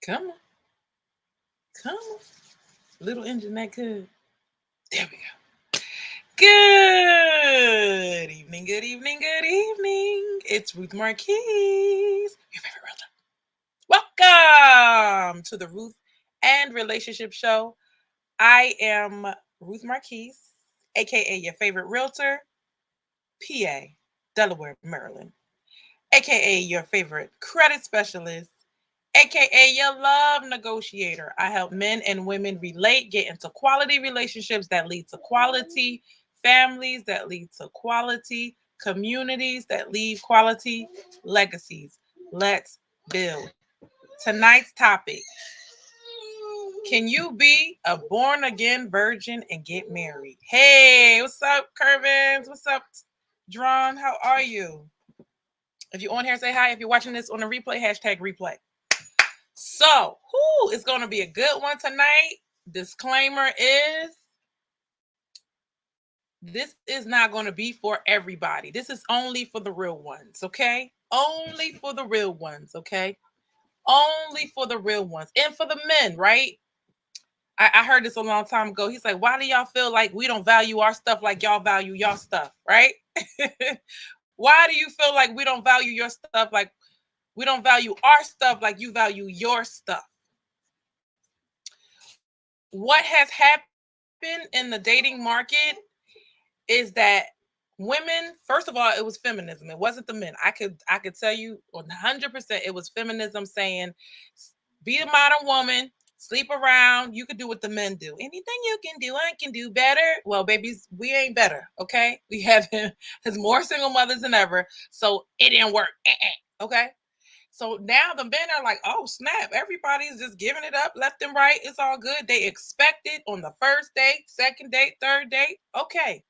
Come on. Come on. Little engine that could. There we go. Good evening, good evening, good evening. It's Ruth Marquise, your favorite realtor. Welcome to the Ruth and Relationship Show. I am Ruth Marquise, aka your favorite realtor, PA, Delaware, Maryland, aka your favorite credit specialist, aka your love negotiator. I help men and women relate, get into quality relationships that lead to quality families, that lead to quality communities, that leave quality legacies. Let's build. Tonight's topic: can you be a born again virgin and get married? Hey, what's up, Curvins? What's up, Drawn? How are you? If you're on here, say hi. If you're watching this on a replay, hashtag replay. So, it's going to be a good one tonight. Disclaimer is this is not going to be for everybody. This is only for the real ones, okay? Only for the real ones, okay? Only for the real ones. And for the men, right? I heard this a long time ago. He's like, why do y'all feel like we don't value our stuff like y'all value y'all stuff, right? Why do you feel like we don't value your stuff like we don't value our stuff like you value your stuff? What has happened in the dating market is that women, first of all, it was feminism. It wasn't the men. I could tell you 100% it was feminism saying, be a modern woman, sleep around, you could do what the men do. Anything you can do, I can do better. Well, babies, we ain't better, okay? We have has more single mothers than ever, so it didn't work. Okay? So now the men are like, oh, snap. Everybody's just giving it up left and right. It's all good. They expect it on the first date, second date, third date. Okay.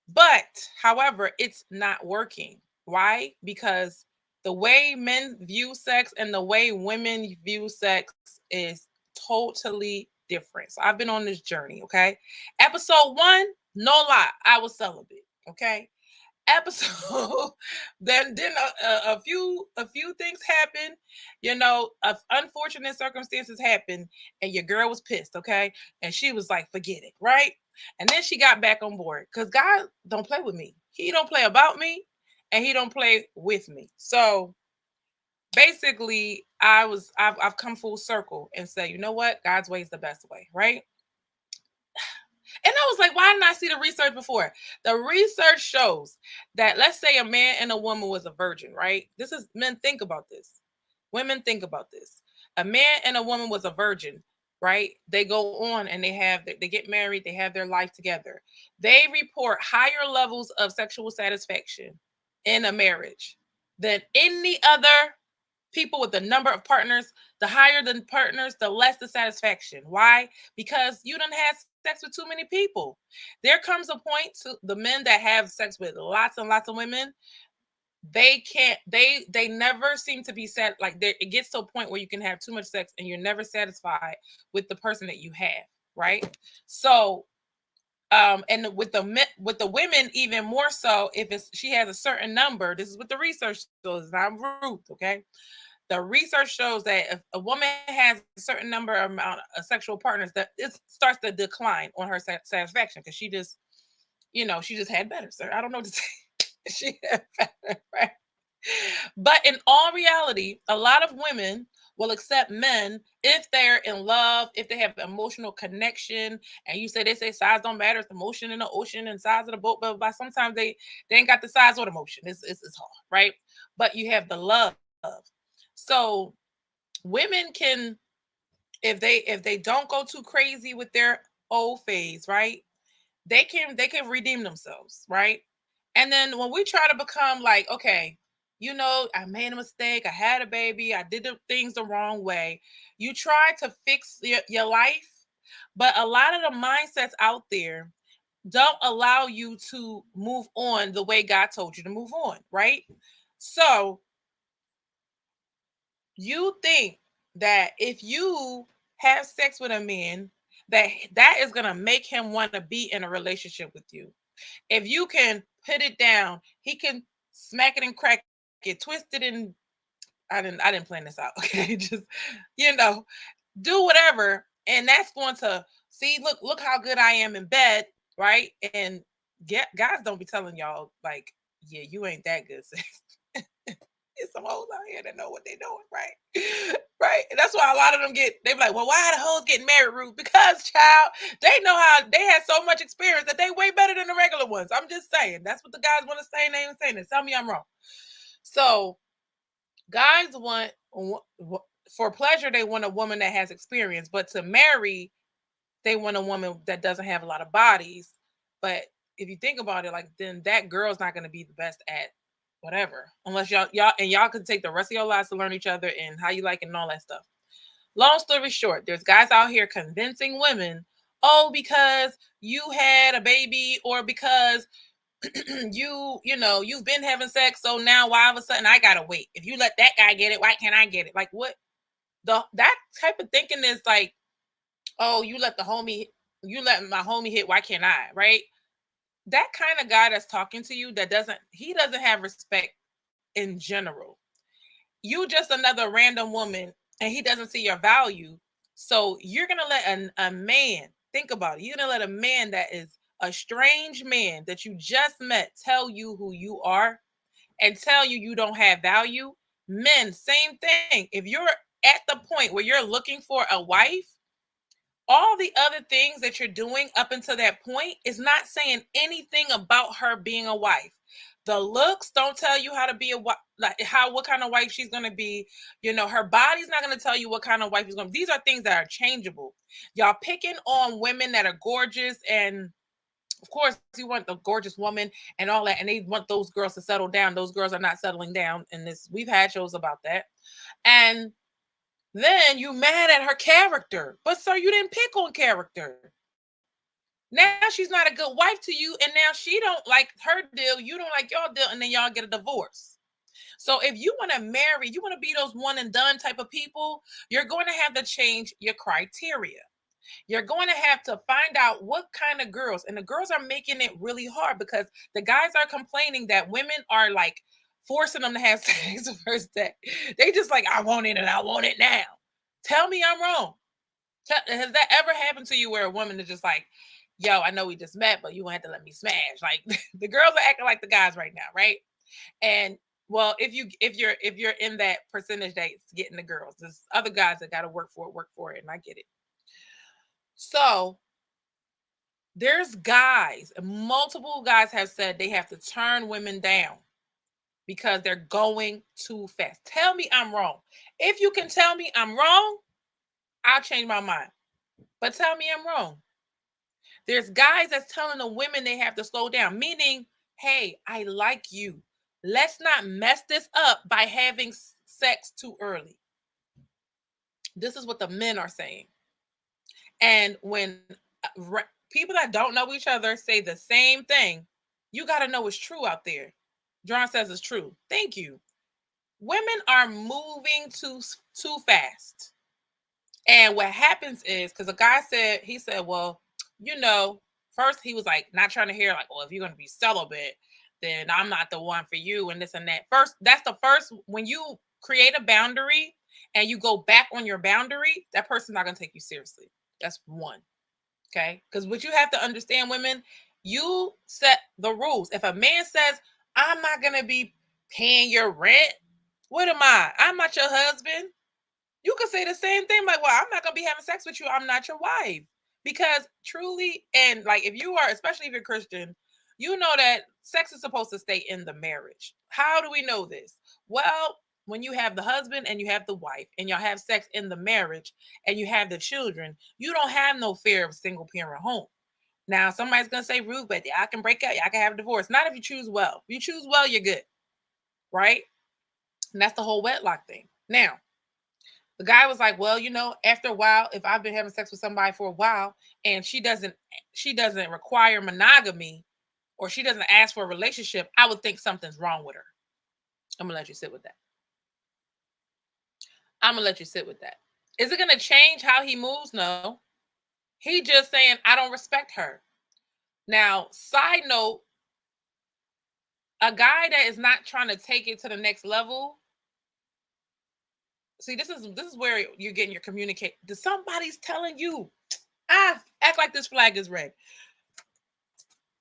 But, however, it's not working. Why? Because the way men view sex and the way women view sex is totally different. So I've been on this journey, okay? Episode 1, no lie, I was celibate, okay? Episode then a few things happened, unfortunate circumstances happened, and your girl was pissed, okay, and she was like, forget it, right? And then she got back on board because God don't play with me. He don't play about me, and he don't play with me. So basically I've come full circle and said, you know what, God's way is the best way, right? And I was like, why didn't I see the research before? The research shows that, let's say a man and a woman was a virgin, right? This is, men think about this. Women think about this. A man and a woman was a virgin, right? They go on and they get married, they have their life together. They report higher levels of sexual satisfaction in a marriage than any other people with the number of partners. The higher the partners, the less the satisfaction. Why? Because you don't have sex with too many people. There comes a point to the men that have sex with lots and lots of women. They can't. They never seem to be set. Like it gets to a point where you can have too much sex and you're never satisfied with the person that you have. Right. So and with the women even more so, if it's she has a certain number. This is what the research shows. I'm Ruth, okay? The research shows that if a woman has a certain number amount of sexual partners, that it starts to decline on her satisfaction because she just had better, sir. I don't know what to say. She had better, right? But in all reality, a lot of women will accept men if they're in love, if they have emotional connection. And they say size don't matter, it's the motion in the ocean and size of the boat, but sometimes they ain't got the size or the motion. It's hard, right? But you have the love. So women can, if they don't go too crazy with their old phase, right? They can redeem themselves, right? And then when we try to become like, okay, I made a mistake, I had a baby, I did the things the wrong way. You try to fix your life, but a lot of the mindsets out there don't allow you to move on the way God told you to move on, right? So you think that if you have sex with a man, that is going to make him want to be in a relationship with you. If you can put it down, he can smack it and crack it, twist it and I didn't plan this out. Okay. Just, you know, do whatever. And that's going to see, look how good I am in bed, right? And get guys don't be telling y'all like, yeah, you ain't that good. It's some hoes out here that know what they doing, right? Right. And that's why a lot of them they be like, well, why are the hoes getting married, Ruth? Because child, they know how they had so much experience that they way better than the regular ones. I'm just saying. That's what the guys want to say, and they ain't saying it. Tell me I'm wrong. So guys want for pleasure, they want a woman that has experience, but to marry, they want a woman that doesn't have a lot of bodies. But if you think about it, like then that girl's not going to be the best at whatever, unless y'all can take the rest of your lives to learn each other and how you like it and all that stuff. Long story short, there's guys out here convincing women, oh, because you had a baby or because you've been having sex, so now why all of a sudden I gotta wait? If you let that guy get it, why can't I get it? Like what? That type of thinking is like, oh, you let my homie hit, why can't I? Right? That kind of guy that's talking to you that doesn't have respect in general. You just another random woman and he doesn't see your value. So you're gonna let a man think about it. You're gonna let a man that is a strange man that you just met tell you who you are and tell you you don't have value. Men, same thing. If you're at the point where you're looking for a wife, all the other things that you're doing up until that point is not saying anything about her being a wife. The looks don't tell you how to be a wife, like what kind of wife she's going to be. Her body's not going to tell you what kind of wife she's going to be. These are things that are changeable. Y'all picking on women that are gorgeous, and of course you want the gorgeous woman and all that, and they want those girls to settle down. Those girls are not settling down, and this we've had shows about that. And then you mad at her character. But sir, you didn't pick on character. Now she's not a good wife to you, and now she don't like her deal, you don't like your deal, and then y'all get a divorce. So if you want to marry, you want to be those one and done type of people, you're going to have to change your criteria. You're going to have to find out what kind of girls, and the girls are making it really hard because the guys are complaining that women are like forcing them to have sex the first day. They just like, I want it and I want it now. Tell me I'm wrong. Has that ever happened to you where a woman is just like, yo, I know we just met, but you gonna have to let me smash? Like the girls are acting like the guys right now, right? And well, if you're in that percentage that's getting the girls, there's other guys that gotta work for it, and I get it. So there's guys, multiple guys have said they have to turn women down because they're going too fast. Tell me I'm wrong. If you can tell me I'm wrong, I'll change my mind. But tell me I'm wrong. There's guys that's telling the women they have to slow down, meaning, hey, I like you. Let's not mess this up by having sex too early. This is what the men are saying. And when people that don't know each other say the same thing, you got to know it's true out there. John says it's true. Thank you. Women are moving too fast. And what happens is, because a guy said, well, first he was like not trying to hear like, well, if you're going to be celibate, then I'm not the one for you and this and that. That's the first, when you create a boundary and you go back on your boundary, that person's not going to take you seriously. That's one. Okay. Because what you have to understand, women, you set the rules. If a man says, I'm not going to be paying your rent, what am I? I'm not your husband. You could say the same thing, like, well, I'm not gonna be having sex with you. I'm not your wife. Because truly, and like if you are, especially if you're Christian, you know that sex is supposed to stay in the marriage. How do we know this? Well, when you have the husband and you have the wife and y'all have sex in the marriage and you have the children, you don't have no fear of single parent home. Now, somebody's gonna say, Ruth, but I can break up, I can have a divorce. Not if you choose well. If you choose well, you're good, right? And that's the whole wedlock thing. Now, the guy was like, well, after a while, if I've been having sex with somebody for a while and she doesn't require monogamy or she doesn't ask for a relationship, I would think something's wrong with her. I'm gonna let you sit with that. I'm gonna let you sit with that. Is it gonna change how he moves? No. He just saying, I don't respect her. Now, side note, a guy that is not trying to take it to the next level, See, this is where you're getting your communicate. Somebody's telling you, act like this flag is red.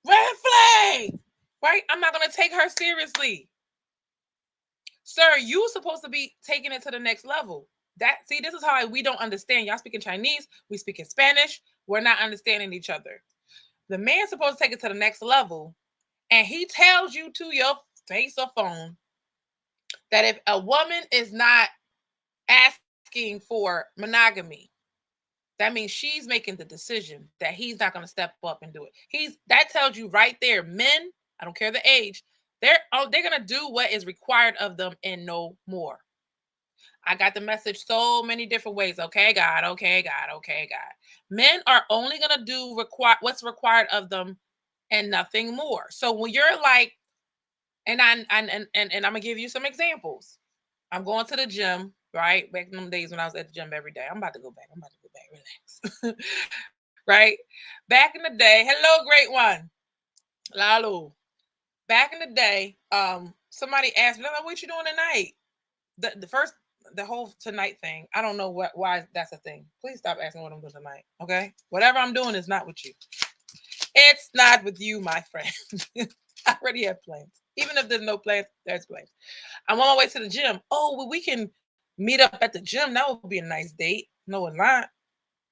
Red flag, right? I'm not gonna take her seriously. Sir, you supposed to be taking it to the next level. This is how we don't understand. Y'all speaking Chinese, we speak in Spanish, we're not understanding each other. The man's supposed to take it to the next level, and he tells you to your face or phone that if a woman is not asking for monogamy, that means she's making the decision that he's not going to step up and do it. That tells you right there, men, I don't care the age, they're going to do what is required of them and no more. I got the message so many different ways. Okay, God, okay, God, okay, God. Men are only going to do what's required of them and nothing more. So when you're like, and I'm gonna give you some examples. I'm going to the gym, right? Back in them days when I was at the gym every day. I'm about to go back. Relax. Right? Back in the day, hello, great one. Lalo. Back in the day, somebody asked me, what you doing tonight? The whole tonight thing. I don't know why that's a thing. Please stop asking what I'm doing tonight. Okay? Whatever I'm doing is not with you. It's not with you, my friend. I already have plans. Even if there's no plans, there's plans. I'm on my way to the gym. Oh, well, we can meet up at the gym. That would be a nice date. No, it's not.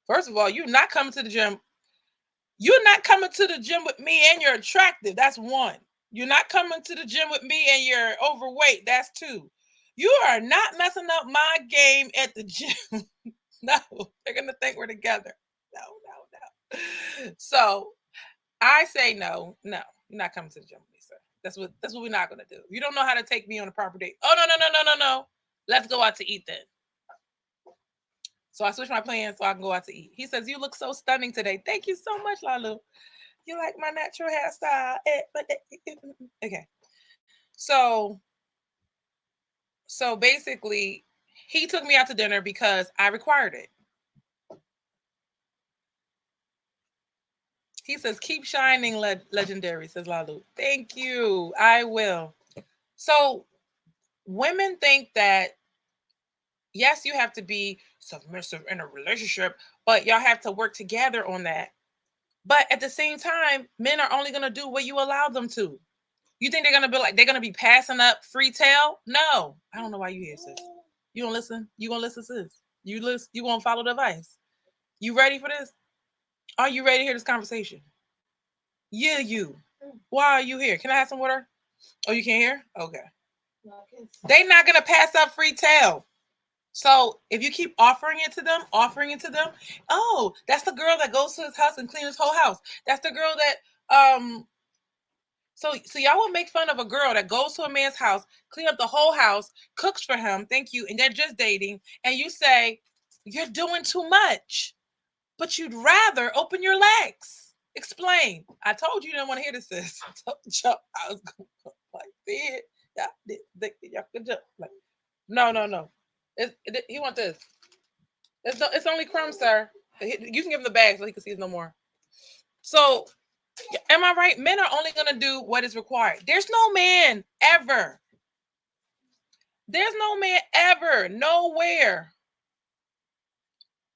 First of all, you're not coming to the gym. You're not coming to the gym with me and you're attractive. That's one. You're not coming to the gym with me and you're overweight. That's two. You are not messing up my game at the gym. No, they're going to think we're together. No. So I say no. You're not coming to the gym with me, sir. That's what we're not gonna do. You don't know how to take me on a proper date. Oh no. Let's go out to eat then. So I switched my plans so I can go out to eat. He says, "You look so stunning today. Thank you so much, Lalu. You like my natural hairstyle." Okay. So basically, he took me out to dinner because I required it. He says, "Keep shining, legendary," says Lalu. Thank you. I will. So women think that yes, you have to be submissive in a relationship, but y'all have to work together on that. But at the same time, men are only gonna do what you allow them to. You think they're gonna be like they're gonna be passing up free tail? No. I don't know why you here, sis. You don't listen. You gonna listen, sis. You listen. You gonna follow the advice. You ready for this? Are you ready to hear this conversation? Yeah, you. Why are you here? Can I have some water? Oh, you can't hear? Okay. They're not gonna pass up free tail. So if you keep offering it to them, oh, that's the girl that goes to his house and cleans his whole house. That's the girl that so y'all will make fun of a girl that goes to a man's house, clean up the whole house, cooks for him, thank you, and they're just dating, and you say, you're doing too much, but you'd rather open your legs. Explain. I told you didn't want to hear this, sis. I told you I was going to like, see it. Y'all could jump. Like, no. He want this. It's only crumbs, sir. You can give him the bag so he can see it no more. So, am I right? Men are only going to do what is required. There's no man ever. There's no man ever, nowhere,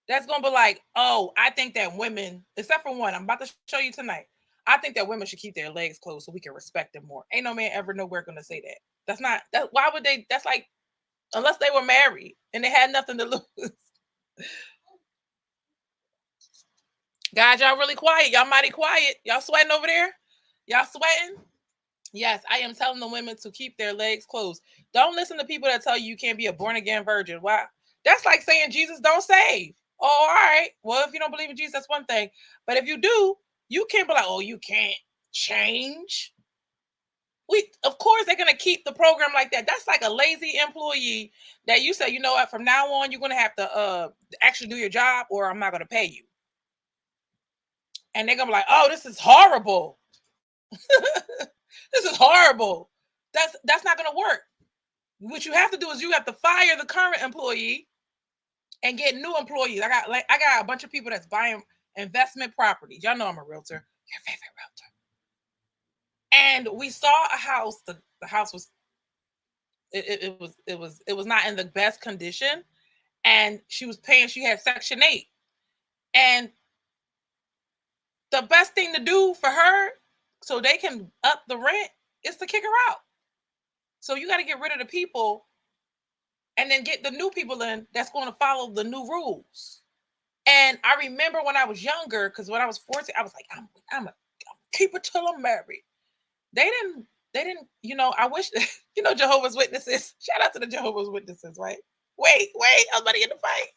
that's going to be like, oh, I think that women, except for one, I'm about to show you tonight. I think that women should keep their legs closed so we can respect them more. Ain't no man ever nowhere going to say that. That's not, that. Why would they? That's like, unless they were married and they had nothing to lose. Guys, y'all really quiet. Y'all mighty quiet. Y'all sweating over there? Y'all sweating? Yes, I am telling the women to keep their legs closed. Don't listen to people that tell you can't be a born again virgin. Why? That's like saying Jesus don't save. Oh, all right. Well, if you don't believe in Jesus, that's one thing. But if you do, you can't be like, oh, you can't change. Of course, they're gonna keep the program like that. That's like a lazy employee that you say, you know what, from now on, you're gonna have to actually do your job, or I'm not gonna pay you. And they're gonna be like, oh, this is horrible. This is horrible. That's not gonna work. What you have to do is you have to fire the current employee and get new employees. I got a bunch of people that's buying investment properties. Y'all know I'm a realtor. Your favorite realtor. And we saw a house. The house was it was not in the best condition. and she was paying, she had Section 8. And the best thing to do for her so they can up the rent is to kick her out. So you got to get rid of the people and then get the new people in that's going to follow the new rules. And I remember when I was younger, because when I was 14, I was like, I'm a keep it till I'm married. They didn't, I wish, Jehovah's Witnesses. Shout out to the Jehovah's Witnesses, right? Wait, I'm about to get in the fight.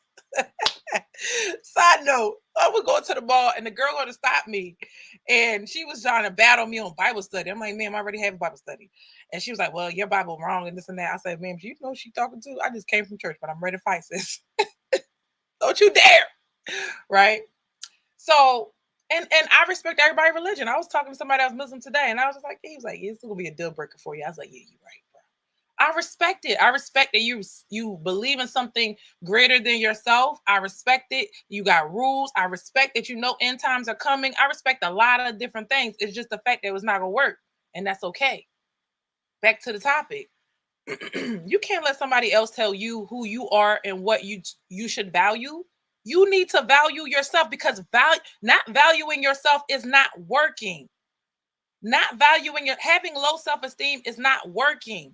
Side note, I was going to the mall and the girl going to stop me, and she was trying to battle me on Bible study. I'm like, ma'am, I already have a Bible study. And she was like, well, your Bible wrong and this and that. I said, ma'am, do you know who she talking to? I just came from church, but I'm ready to fight, sis. Don't you dare. Right? So, and I respect everybody's religion. I was talking to somebody that was Muslim today, and I was just like, he was like, it's gonna be a deal breaker for you. I was like, yeah, you're right, bro. I respect it. I respect that you believe in something greater than yourself. I respect it. You got rules. I respect that end times are coming. I respect a lot of different things. It's just the fact that it was not gonna work, and that's okay. Back to the topic. You can't let somebody else tell you who you are and what you should value. You need to value yourself, because not valuing yourself is not working. Not valuing having low self-esteem is not working.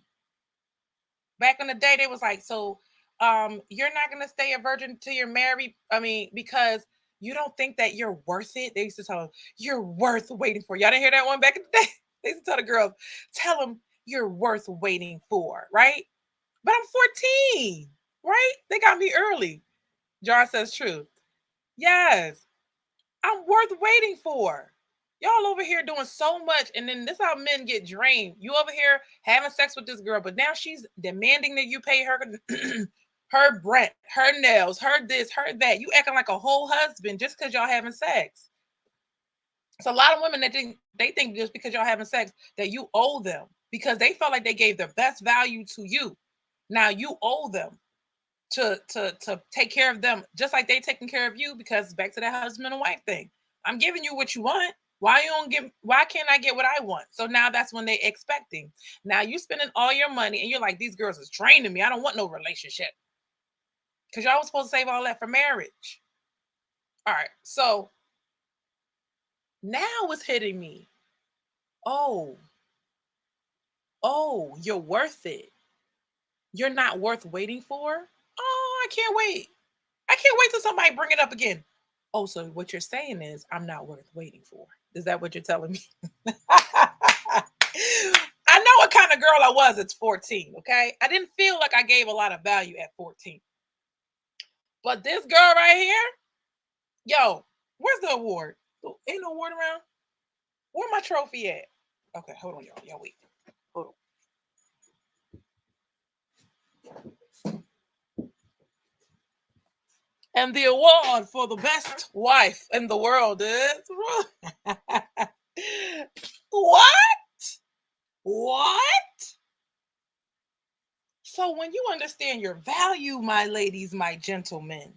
Back in the day, they was like, so you're not gonna stay a virgin till you're married. I mean, because you don't think that you're worth it. They used to tell them, you're worth waiting for. Y'all didn't hear that one back in the day? They used to tell the girls, tell them you're worth waiting for, right? But I'm 14, right? They got me early. John says true. Yes, I'm worth waiting for. Y'all over here doing so much, and then this is how men get drained. You over here having sex with this girl, but now she's demanding that you pay her her rent, her nails, her this, her that. You acting like a whole husband just because y'all having sex. It's a lot of women that think just because y'all having sex that you owe them, because they felt like they gave their best value to you. Now you owe them to take care of them just like they taking care of you, because back to that husband and wife thing. I'm giving you what you want. Why can't I get what I want? So now that's when they expecting. Now you spending all your money and you're like, these girls is draining me. I don't want no relationship. Because y'all was supposed to save all that for marriage. All right. So now it's hitting me. Oh, you're worth it. You're not worth waiting for? Oh, I can't wait. I can't wait till somebody bring it up again. Oh, so what you're saying is I'm not worth waiting for. Is that what you're telling me? I know what kind of girl I was at 14, okay? I didn't feel like I gave a lot of value at 14. But this girl right here, yo, where's the award? Ain't no award around? Where my trophy at? Okay, hold on, y'all. Y'all wait. Hold on. And the award for the best wife in the world is What? So when you understand your value, my ladies, my gentlemen,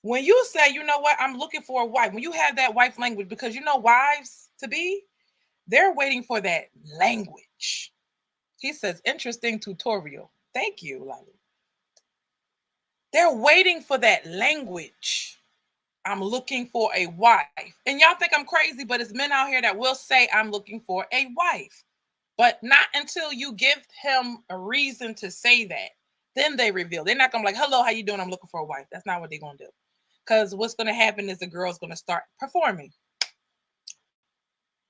when you say, you know what, I'm looking for a wife, when you have that wife language, because wives to be, they're waiting for that language. He says, interesting tutorial. Thank you, Lali. They're waiting for that language. I'm looking for a wife. And y'all think I'm crazy, but it's men out here that will say, I'm looking for a wife. But not until you give him a reason to say that. Then they reveal. They're not going to be like, hello, how you doing? I'm looking for a wife. That's not what they're going to do. Because what's going to happen is the girl's going to start performing.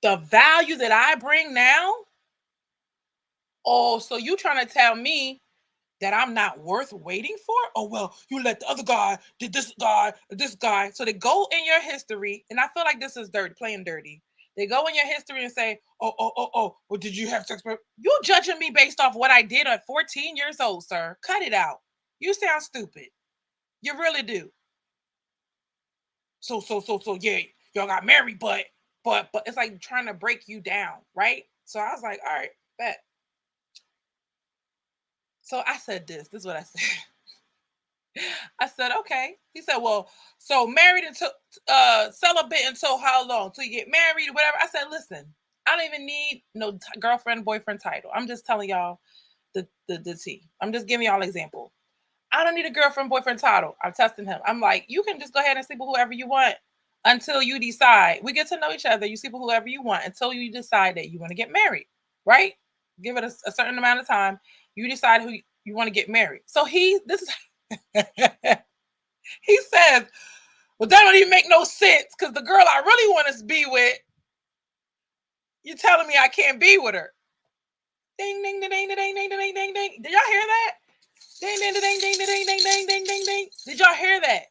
The value that I bring now, oh, so you trying to tell me that I'm not worth waiting for? Oh, well, you let the other guy, did this guy. So they go in your history, and I feel like this is dirty, playing dirty. They go in your history and say, oh, well, did you have sex? You judging me based off what I did at 14 years old, sir. Cut it out. You sound stupid. You really do. So, yeah, y'all got married, but it's like trying to break you down, right? So I was like, all right, bet. So I said this is what I said. I said, okay. He said, well, so married until celibate until how long? Till you get married or whatever. I said, listen, I don't even need no girlfriend, boyfriend title. I'm just telling y'all the tea. I'm just giving y'all an example. I don't need a girlfriend, boyfriend title. I'm testing him. I'm like, you can just go ahead and sleep with whoever you want until you decide. We get to know each other. You sleep with whoever you want until you decide that you want to get married, right? Give it a certain amount of time. You decide who you want to get married. So he says, well, that don't even make no sense because the girl I really want to be with, you're telling me I can't be with her. Ding, ding, ding, ding, ding, ding, ding, ding, ding, ding. Did y'all hear that? Ding, ding, ding, ding, ding, ding, ding, ding, ding, ding, ding. Did y'all hear that?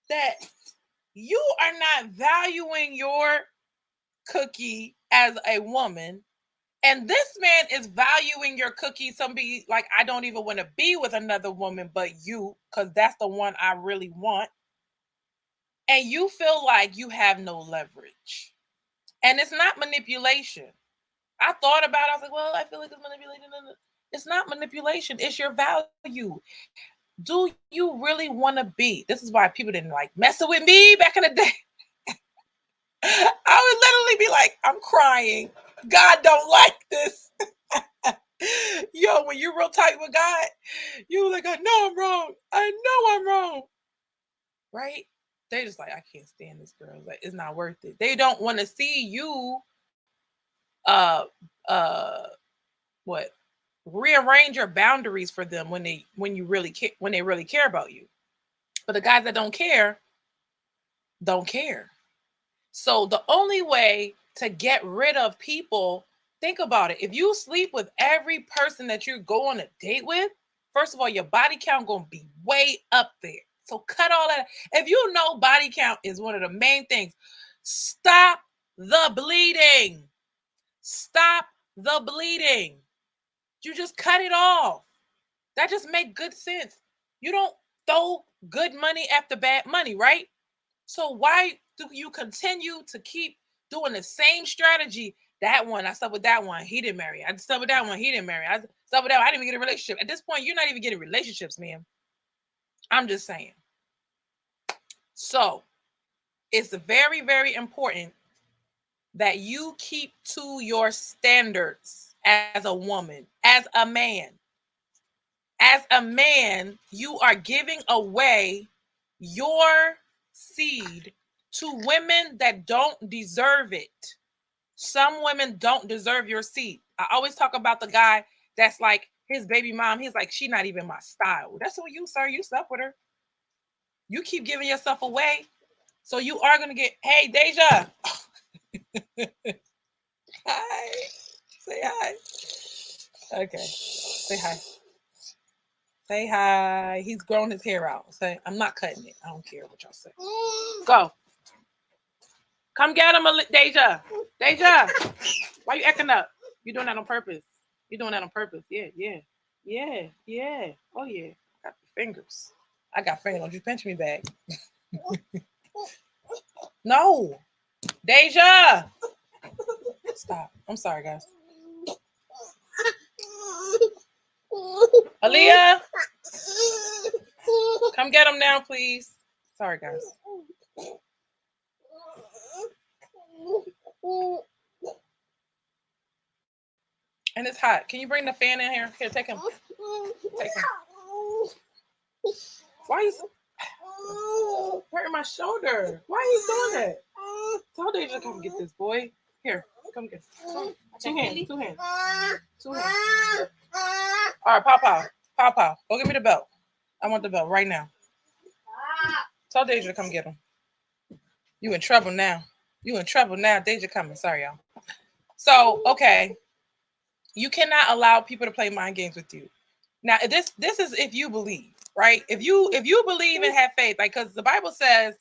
That you are not valuing your cookie as a woman. And this man is valuing your cookie. Somebody like, I don't even want to be with another woman but you, because that's the one I really want. And you feel like you have no leverage. And it's not manipulation. I thought about it. I was like, well, I feel like it's manipulation. It's not manipulation. It's your value. Do you really want to be? This is why people didn't like messing with me back in the day. I would literally be like, I'm crying. God don't like this. Yo, when you're real tight with God, you're like, I know I'm wrong. I know I'm wrong. Right? They just like, I can't stand this girl. Like, it's not worth it. They don't want to see you uh what rearrange your boundaries for them when they really care about you. But the guys that don't care. So the only way to get rid of people, think about it. If you sleep with every person that you go on a date with, first of all, your body count gonna be way up there. So cut all that. If you know body count is one of the main things, stop the bleeding. Stop the bleeding. You just cut it off. That just makes good sense. You don't throw good money after bad money, right? So why do you continue to keep doing the same strategy? That one, I slept with that one, he didn't marry. I slept with that one, he didn't marry. I slept with that one, I didn't even get a relationship. At this point, you're not even getting relationships, man. I'm just saying. So it's very, very important that you keep to your standards as a woman, as a man. As a man, you are giving away your seed to women that don't deserve it. Some women don't deserve your seed. I always talk about the guy that's like his baby mom. He's like, she's not even my style. That's what you, sir. You slept with her. You keep giving yourself away. So you are going to get, hey, Deja. Hi. Say hi. Okay. Say hi. Say hi. He's grown his hair out. Say, I'm not cutting it. I don't care what y'all say. Go. Come get him, Deja. Deja. Why you acting up? You doing that on purpose. You doing that on purpose. Yeah, yeah. Yeah, yeah. Oh, yeah. I got the fingers. I got fingers. Don't you pinch me back. No. Deja. Stop. I'm sorry, guys. Aaliyah. Come get him now, please. Sorry, guys. And it's hot. Can you bring the fan in here? Here, take him. Take him. Why are you hurting my shoulder? Why are you doing that? Tell Deja to come get this, boy. Here, come get it. Two hands. Two hands. Two hands. All right, Pow. Go get me the belt. I want the belt right now. Tell Deja to come get him. You in trouble now. You in trouble now. Deja coming. Sorry, y'all. So, okay. You cannot allow people to play mind games with you. Now, this is if you believe, right? If you believe and have faith, like, because the Bible says,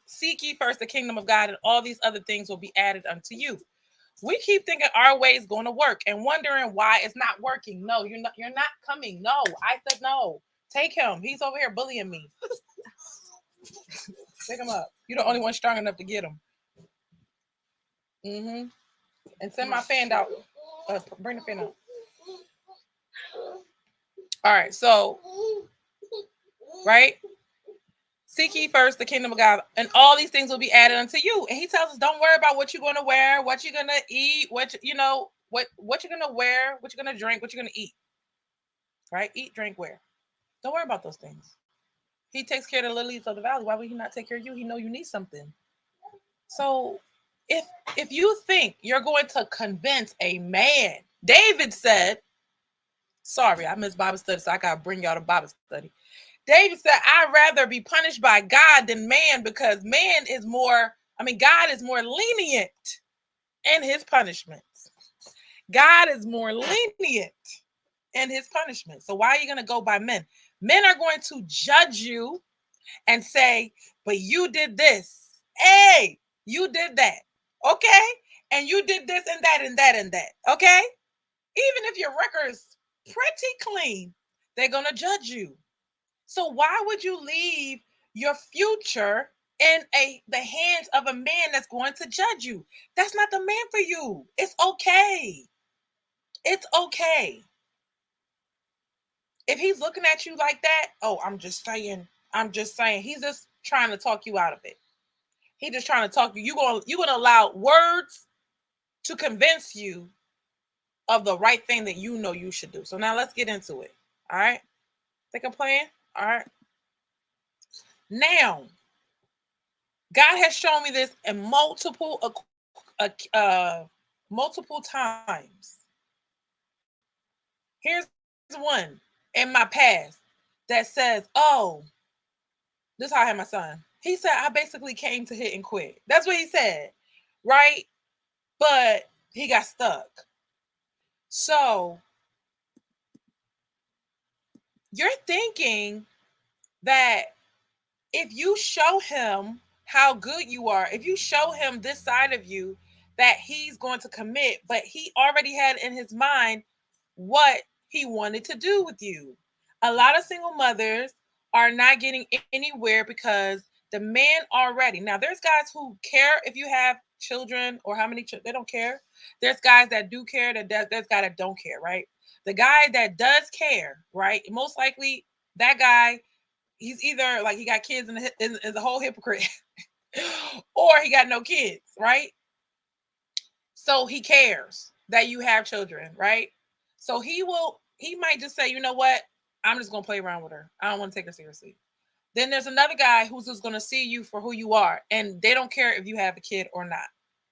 seek ye first the kingdom of God, and all these other things will be added unto you. We keep thinking our way is going to work and wondering why it's not working. No, you're not coming. No, I said no. Take him. He's over here bullying me. Pick him up. You're the only one strong enough to get him. Mm-hmm. And send my fan out. Bring the fan out. All right, so, right? Seek ye first the kingdom of God, and all these things will be added unto you. And he tells us, don't worry about what you're going to wear, what you're going to eat, what you're going to wear, what you're going to drink, what you're going to eat. right? Eat, drink, wear. Don't worry about those things. He takes care of the lilies of the valley. Why would he not take care of you? He know you need something. So if if you think you're going to convince a man, David said, sorry, I missed Bible study, so I gotta bring y'all to Bible study. David said, I'd rather be punished by God than man because man is more, God is more lenient in his punishments. God is more lenient in his punishment. So why are you going to go by men? Men are going to judge you and say, but you did this. Hey, you did that. Okay? And you did this and that and that and that. Okay? Even if your record is pretty clean, they're going to judge you. So why would you leave your future in the hands of a man that's going to judge you? That's not the man for you. It's okay. It's okay. If he's looking at you like that, oh, I'm just saying, he's just trying to talk you out of it. He's just trying to talk you. You're gonna allow words to convince you of the right thing that you know you should do. So now let's get into it. All right. Think I'm playing? All right. Now, God has shown me this in multiple times. Here's one in my past that says, oh, this is how I had my son. He said, I basically came to hit and quit. That's what he said, right? But he got stuck. So you're thinking that if you show him how good you are, if you show him this side of you, that he's going to commit, but he already had in his mind what he wanted to do with you. A lot of single mothers are not getting anywhere because the man already. Now, there's guys who care if you have children or how many children, they don't care. There's guys that do care, there's guys that don't care, right? The guy that does care, right? Most likely that guy, he's either like he got kids and is a whole hypocrite or he got no kids, right? So he cares that you have children, right? So he might just say, you know what? I'm just going to play around with her. I don't want to take her seriously. Then there's another guy who's just going to see you for who you are. And they don't care if you have a kid or not.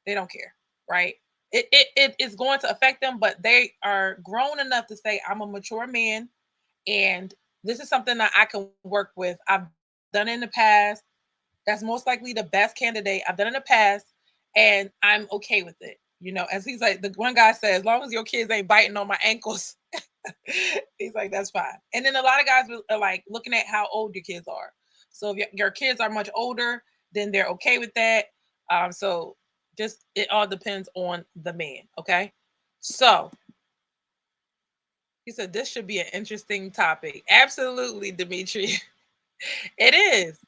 They don't care, right? It is going to affect them, but they are grown enough to say, I'm a mature man and this is something that I can work with. I've done it in the past. That's most likely the best candidate I've done in the past, and I'm okay with it. You know, as he's like, the one guy said, as long as your kids ain't biting on my ankles, he's like, that's fine. And then a lot of guys are like looking at how old your kids are. So if your kids are much older, then they're okay with that. So just it all depends on the man. Okay. So he said this should be an interesting topic. Absolutely, Dimitri. It is.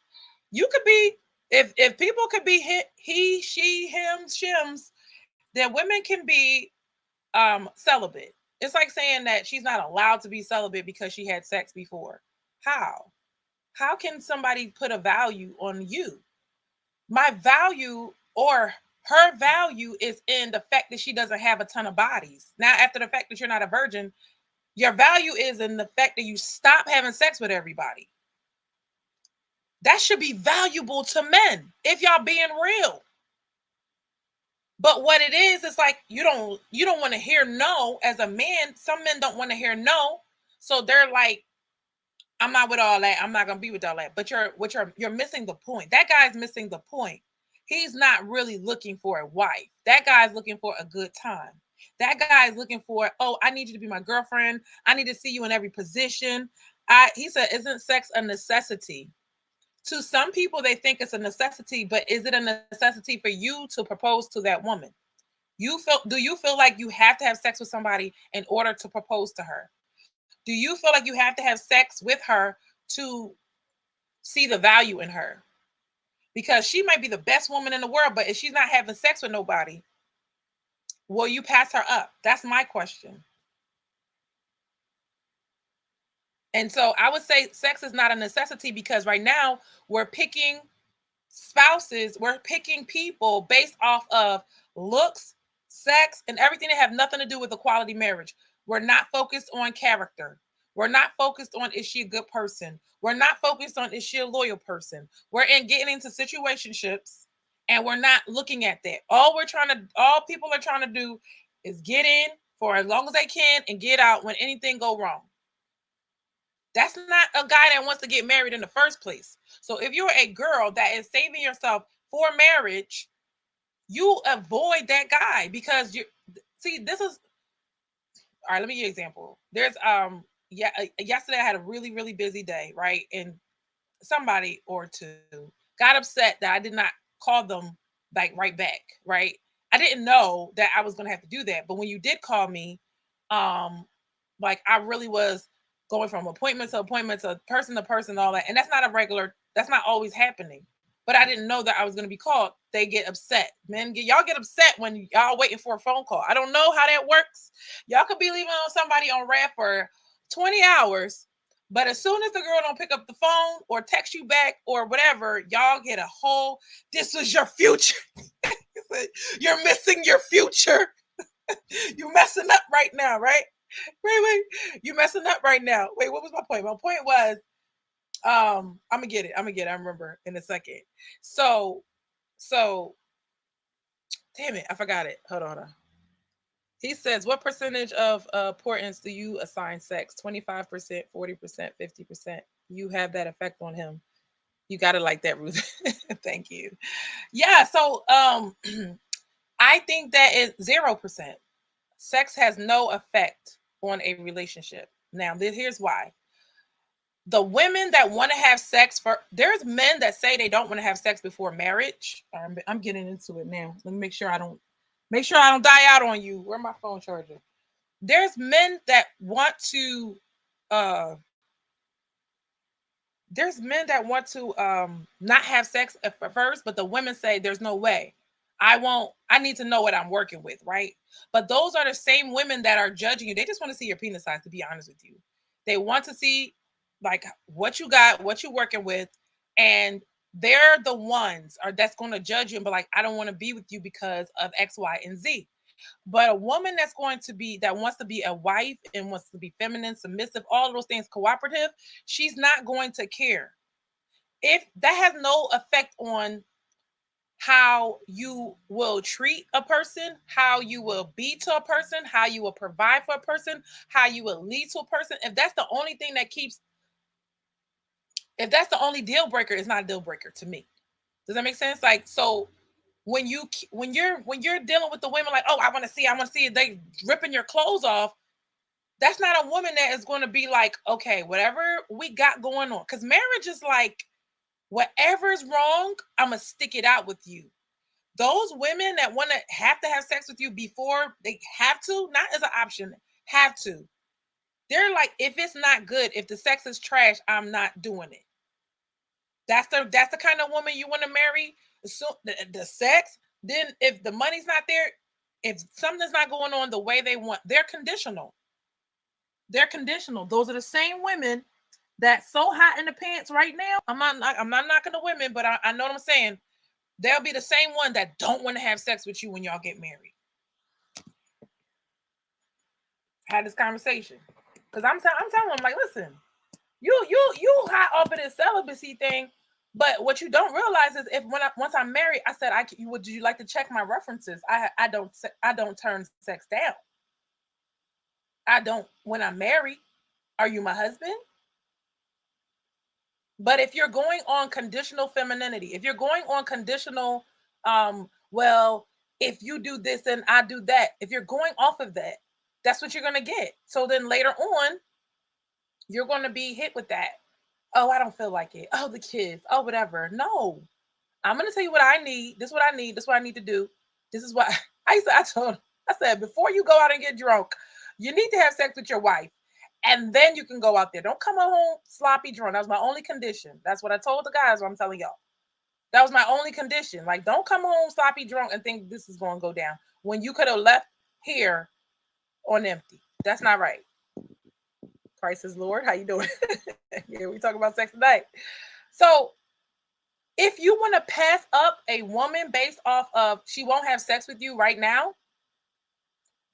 You could be, if people could be he, she, him, shims, then women can be celibate. It's like saying that she's not allowed to be celibate because she had sex before. How can somebody put a value on you? My value or her value is in the fact that she doesn't have a ton of bodies. Now, after the fact that you're not a virgin, your value is in the fact that you stop having sex with everybody. That should be valuable to men if y'all being real. But what it is, it's like you don't want to hear no as a man. Some men don't want to hear no. So they're like, I'm not with all that. I'm not gonna be with all that. But you're missing the point. That guy's missing the point. He's not really looking for a wife. That guy's looking for a good time. That guy is looking for, oh, I need you to be my girlfriend. I need to see you in every position. He said, isn't sex a necessity? To some people, they think it's a necessity, but is it a necessity for you to propose to that woman? Do you feel like you have to have sex with somebody in order to propose to her? Do you feel like you have to have sex with her to see the value in her? Because she might be the best woman in the world, but if she's not having sex with nobody, will you pass her up? That's my question. And so I would say sex is not a necessity because right now we're picking spouses, we're picking people based off of looks, sex, and everything that have nothing to do with a quality marriage. We're not focused on character. We're not focused on is she a good person. We're not focused on is she a loyal person. We're in getting into situationships and we're not looking at that. All people are trying to do is get in for as long as they can and get out when anything go wrong. That's not a guy that wants to get married in the first place. So if you're a girl that is saving yourself for marriage, you avoid that guy because you see this is all right. Let me give you an example. There's yesterday I had a really really busy day, right? And somebody or two got upset that I did not call them like right back, right? I didn't know that I was gonna have to do that, but when you did call me, um, like I really was going from appointment to person, all that, and that's not a regular. That's not always happening. But I didn't know that I was going to be called. They get upset. Y'all get upset when y'all waiting for a phone call. I don't know how that works. Y'all could be leaving on somebody on red for 20 hours, but as soon as the girl don't pick up the phone or text you back or whatever, y'all get a whole, this was your future. You're missing your future. You messing up right now, right? Wait. You messing up right now. Wait, what was my point? My point was, I'm gonna get it. I remember in a second. So, damn it, I forgot it. Hold on. He says, what percentage of importance do you assign sex? 25%, 40%, 50%. You have that effect on him. You got it like that, Ruth. Thank you. Yeah, so I think that is 0%. Sex has no effect on a relationship. Now, here's why. The women that want to have sex there's men that say they don't want to have sex before marriage. I'm getting into it now. Let me make sure I don't die out on you. Where's my phone charger? There's men that want to uh not have sex at first, but the women say there's no way. I need to know what I'm working with, right? But those are the same women that are judging you. They just want to see your penis size, to be honest with you. They want to see like what you got, what you're working with, and they're the ones that's going to judge you and be like, I don't want to be with you because of X, Y, and Z. But a woman that wants to be a wife and wants to be feminine, submissive, all of those things, cooperative, she's not going to care. If that has no effect on how you will treat a person, how you will be to a person, how you will provide for a person, how you will lead to a person. If that's the only thing if that's the only deal breaker, it's not a deal breaker to me. Does that make sense? Like, so when you're dealing with the women like, oh, I want to see it, they ripping your clothes off. That's not a woman that is going to be like, okay, whatever we got going on. Because marriage is like, whatever's wrong, I'm going to stick it out with you. Those women that want to have sex with you before they have to, not as an option, have to. They're like, if it's not good, if the sex is trash, I'm not doing it. That's the kind of woman you want to marry. So the sex, then if the money's not there, if something's not going on the way they want, they're conditional. They're conditional. Those are the same women that's so hot in the pants right now. I'm not knocking the women, but I know what I'm saying. They'll be the same one that don't want to have sex with you when y'all get married. Had this conversation because I'm telling them like, listen, you hot off of this celibacy thing, but what you don't realize is once I'm married, I said, would you like to check my references? I don't turn sex down. I don't when I'm married. Are you my husband? But if you're going on conditional femininity, if you're going on conditional, well, if you do this, then I do that. If you're going off of that, that's what you're going to get. So then later on, you're going to be hit with that. Oh, I don't feel like it. Oh, the kids. Oh, whatever. No, I'm going to tell you what I need. This is what I need. This is what I need to do. This is what I said, before you go out and get drunk, you need to have sex with your wife. And then you can go out there. Don't come home sloppy drunk. That was my only condition. That's what I told the guys. What I'm telling y'all. That was my only condition. Like, don't come home sloppy drunk and think this is going to go down when you could have left here on empty. That's not right. Christ is Lord. How you doing? Yeah, we talk about sex tonight. So if you want to pass up a woman based off of she won't have sex with you right now,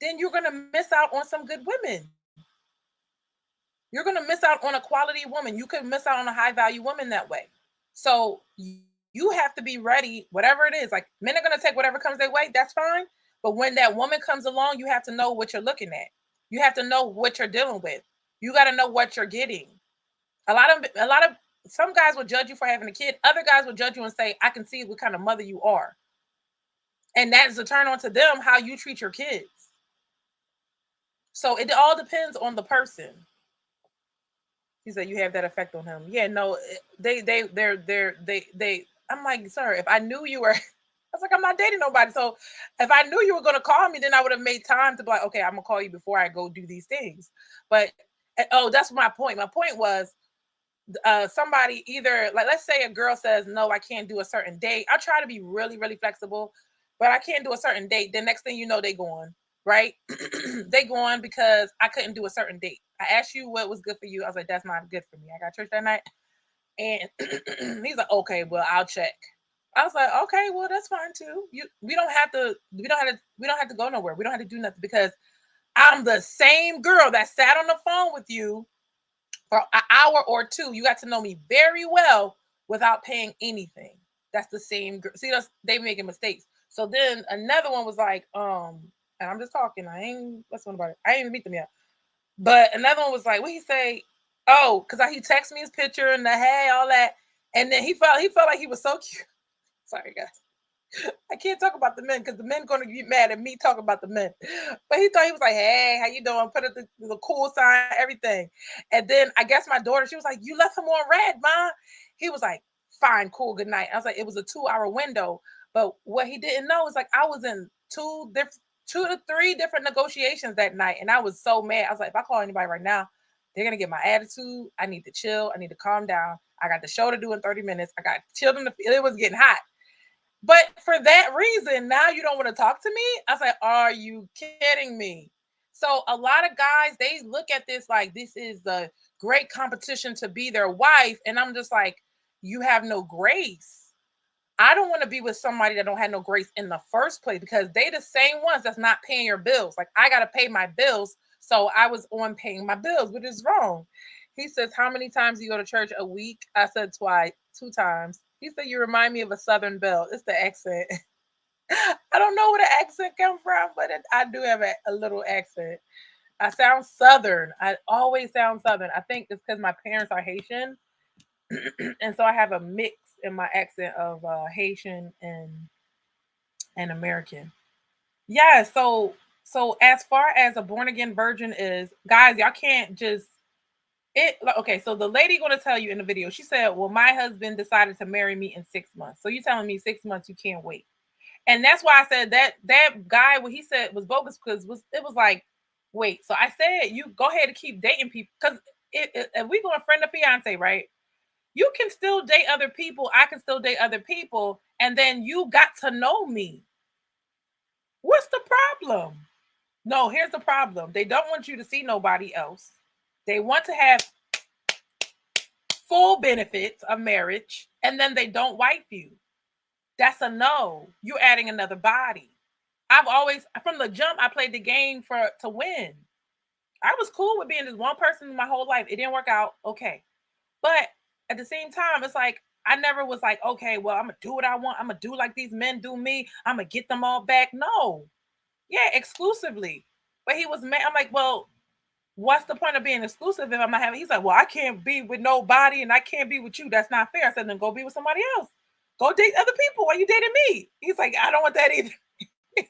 then you're going to miss out on some good women. You're going to miss out on a quality woman. You could miss out on a high value woman that way. So you have to be ready, whatever it is. Like, men are going to take whatever comes their way. That's fine. But when that woman comes along, you have to know what you're looking at. You have to know what you're dealing with. You got to know what you're getting. A lot of some guys will judge you for having a kid. Other guys will judge you and say, I can see what kind of mother you are. And that is a turn on to them how you treat your kids. So it all depends on the person. He said, you have that effect on him. Yeah, no, they I'm like, sir, if I knew you were, I was like, I'm not dating nobody. So if I knew you were going to call me, then I would have made time to be like, okay, I'm going to call you before I go do these things. But, oh, that's my point. My point was, somebody either, like, let's say a girl says, no, I can't do a certain date. I try to be really, really flexible, but I can't do a certain date. The next thing you know, they going, right? They going because I couldn't do a certain date. I asked you what was good for you. I was like, that's not good for me. I got church that night. And he's like, okay, well, I'll check. I was like, okay, well, that's fine too. We don't have to go nowhere. We don't have to do nothing because I'm the same girl that sat on the phone with you for an hour or two. You got to know me very well without paying anything. That's the same girl. See, they making mistakes. So then another one was like, and I'm just talking. I ain't let's talk about it. I ain't even meet them yet. But another one was like, what he say? Oh, because he texted me his picture and the hey, all that. And then he felt like he was so cute. Sorry, guys. I can't talk about the men because the men going to get mad at me talking about the men. But he thought he was like, hey, how you doing? Put up the cool sign, everything. And then I guess my daughter, she was like, you left him on red, Ma. He was like, fine, cool, good night. I was like, it was a 2-hour window. But what he didn't know is like I was in 2 to 3 different negotiations that night. And I was so mad. I was like, if I call anybody right now, they're going to get my attitude. I need to chill. I need to calm down. I got the show to do in 30 minutes. I got children. It was getting hot. But for that reason, now you don't want to talk to me? I was like, are you kidding me? So a lot of guys, they look at this like this is the great competition to be their wife. And I'm just like, you have no grace. I don't want to be with somebody that don't have no grace in the first place because they the same ones that's not paying your bills. Like I got to pay my bills. So I was on paying my bills, which is wrong. He says, how many times do you go to church a week? I said twice, 2 times. He said, you remind me of a Southern belle. It's the accent. I don't know where the accent come from, but I do have a little accent. I sound Southern. I always sound Southern. I think it's because my parents are Haitian. And so I have a mix in my accent of Haitian and American. Yeah, so as far as a born again virgin is, guys, y'all can't just okay, so the lady going to tell you in the video, she said, well, my husband decided to marry me in 6 months. So you telling me 6 months you can't wait. And that's why I said that guy, what he said was bogus because it was like, wait. So I said, you go ahead and keep dating people because if we going friend or fiance, right? You can still date other people. I can still date other people. And then you got to know me. What's the problem? No, here's the problem. They don't want you to see nobody else. They want to have full benefits of marriage, and then they don't wife you. That's a no. You're adding another body. I've always, from the jump, I played the game to win. I was cool with being this one person my whole life. It didn't work out. Okay. But at the same time, it's like, I never was like, okay, well, I'm going to do what I want. I'm going to do like these men do me. I'm going to get them all back. No. Yeah, exclusively. But he was mad. I'm like, well, what's the point of being exclusive if I'm not having? He's like, well, I can't be with nobody and I can't be with you. That's not fair. I said, then go be with somebody else. Go date other people while you dating me. He's like, I don't want that either. he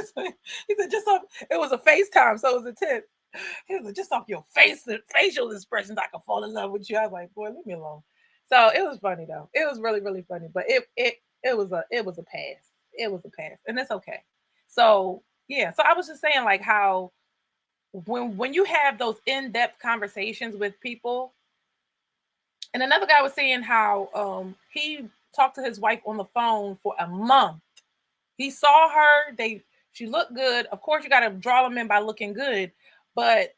said, he said, just off, it was a FaceTime, so it was a tip. He was like, just off your facial expressions, I could fall in love with you. I was like, boy, leave me alone. So it was funny though. It was really, really funny. But it was a pass. It was a pass. And it's okay. So yeah. So I was just saying like how when you have those in-depth conversations with people, and another guy was saying how he talked to his wife on the phone for a month. He saw her, she looked good. Of course, you got to draw them in by looking good, but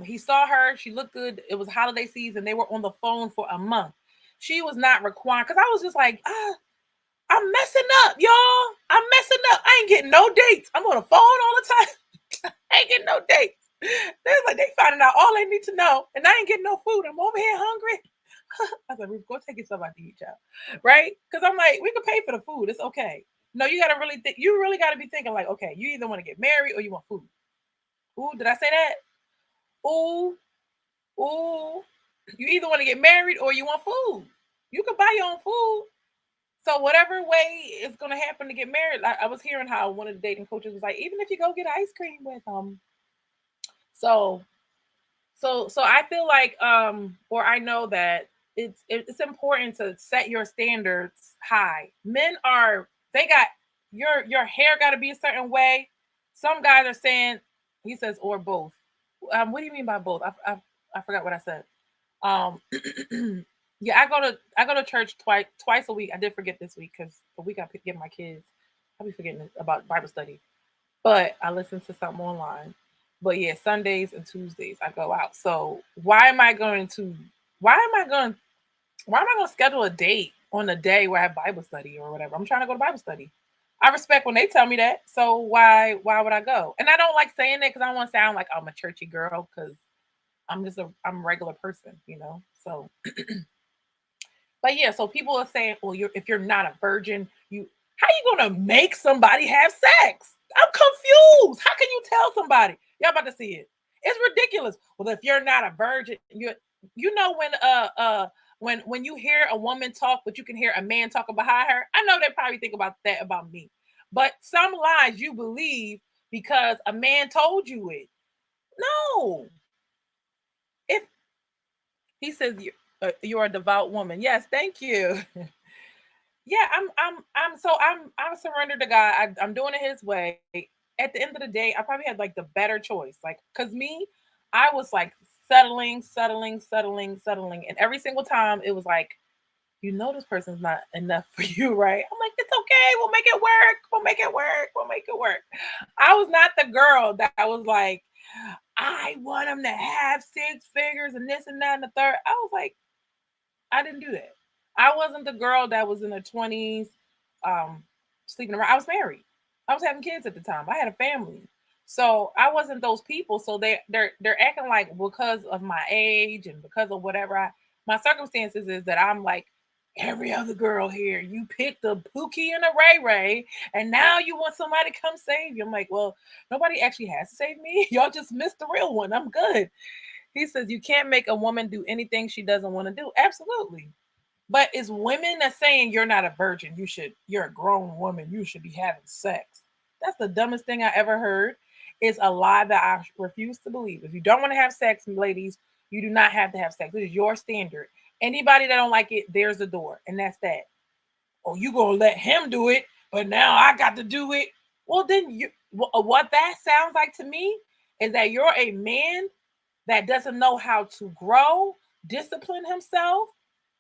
he saw her, she looked good. It was holiday season. They were on the phone for a month. She was not required because I was just like, I'm messing up, y'all. I'm messing up. I ain't getting no dates. I'm on the phone all the time. I ain't getting no dates. They're like, they finding out all they need to know, and I ain't getting no food. I'm over here hungry. I was like, Ruth, go take yourself out to eat, child. Right? Because I'm like, we can pay for the food. It's okay. No, you gotta really think, you really gotta be thinking like, okay, you either want to get married or you want food. Ooh, did I say that? Ooh, ooh. You either want to get married or you want food. You can buy your own food. So whatever way it's gonna happen to get married, I was hearing how one of the dating coaches was like, even if you go get ice cream with them. So so I feel like or I know that it's important to set your standards high. Men are, they got, your hair got to be a certain way. Some guys are saying, he says, or both. What do you mean by both? I forgot what I said. Um yeah, I go to church twice a week. I did forget this week because the week I pick get my kids, I'll be forgetting about Bible study. But I listen to something online. But yeah, Sundays and Tuesdays I go out. So why am I going why am I going to schedule a date on a day where I have Bible study or whatever? I'm trying to go to Bible study. I respect when they tell me that. So why would I go? And I don't like saying it because I don't want to sound like I'm a churchy girl because I'm a regular person, you know. So but yeah, so people are saying, well, if you're not a virgin, you how you gonna make somebody have sex? I'm confused. How can you tell somebody? Y'all about to see it. It's ridiculous. Well, if you're not a virgin, you know when you hear a woman talk, but you can hear a man talking behind her. I know they probably think about that about me. But some lies you believe because a man told you it. No. If he says you're a devout woman. Yes, thank you. Yeah, I'm surrendered to God. I'm doing it His way. At the end of the day, I probably had like the better choice. Like, cause me, I was like settling, and every single time it was like, you know, this person's not enough for you, right? I'm like, it's okay. We'll make it work. We'll make it work. We'll make it work. I was not the girl that was like, I want him to have six figures and this and that and the third. I was like, I didn't do that. I wasn't the girl that was in her 20s, um, sleeping around. I was married. I was having kids at the time. I had a family. So I wasn't those people. So they're acting like because of my age and because of whatever my circumstances is that I'm like every other girl here. You picked the Pookie and a Ray Ray, and now you want somebody to come save you. I'm like, well, nobody actually has to save me. Y'all just missed the real one. I'm good. He says you can't make a woman do anything she doesn't want to do. Absolutely. But it's women that saying you're not a virgin. You're a grown woman. You should be having sex. That's the dumbest thing I ever heard. It's a lie that I refuse to believe. If you don't want to have sex, ladies, you do not have to have sex. It is your standard. Anybody that don't like it, there's the door. And that's that. Oh, you gonna let him do it, but now I got to do it. Well, then what that sounds like to me is that you're a man that doesn't know how to grow, discipline himself,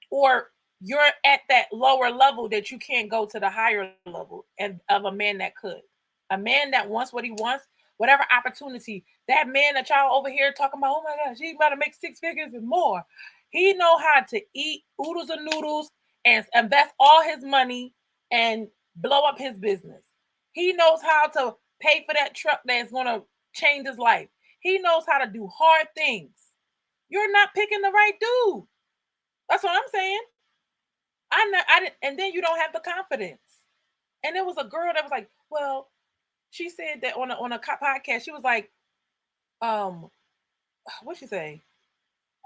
or you're at that lower level that you can't go to the higher level and of a man that could. A man that wants what he wants, whatever opportunity. That man that y'all over here talking about, oh my gosh, he's about to make six figures and more. He know how to eat oodles and noodles and invest all his money and blow up his business. He knows how to pay for that truck that's gonna change his life. He knows how to do hard things. You're not picking the right dude. That's what I'm saying. I didn't, and then you don't have the confidence. And there was a girl that was like, well, she said that on a podcast, she was like, um, what she say?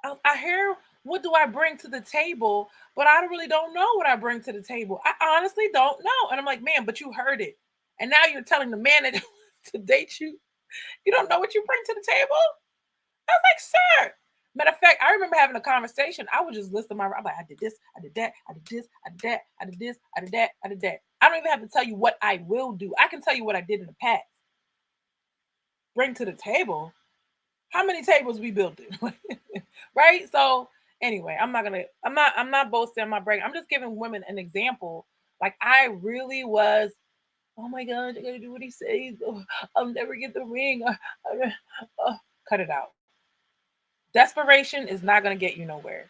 I hear what do I bring to the table, but I really don't know what I bring to the table. I honestly don't know. And I'm like, man, but you heard it, and now you're telling the man that wants to date you, you don't know what you bring to the table. I was like, sir. Matter of fact, I remember having a conversation. I would just list them. I'm like, I did this, I did that, I did this, I did that, I did this, I did that, I did that. I don't even have to tell you what I will do. I can tell you what I did in the past. Bring to the table. How many tables we built it? Right? So anyway, I'm not boasting, I'm not bragging. I'm just giving women an example. Like I really was, oh my god, I gotta do what he says. Oh, I'll never get the ring. Cut it out. Desperation is not going to get you nowhere.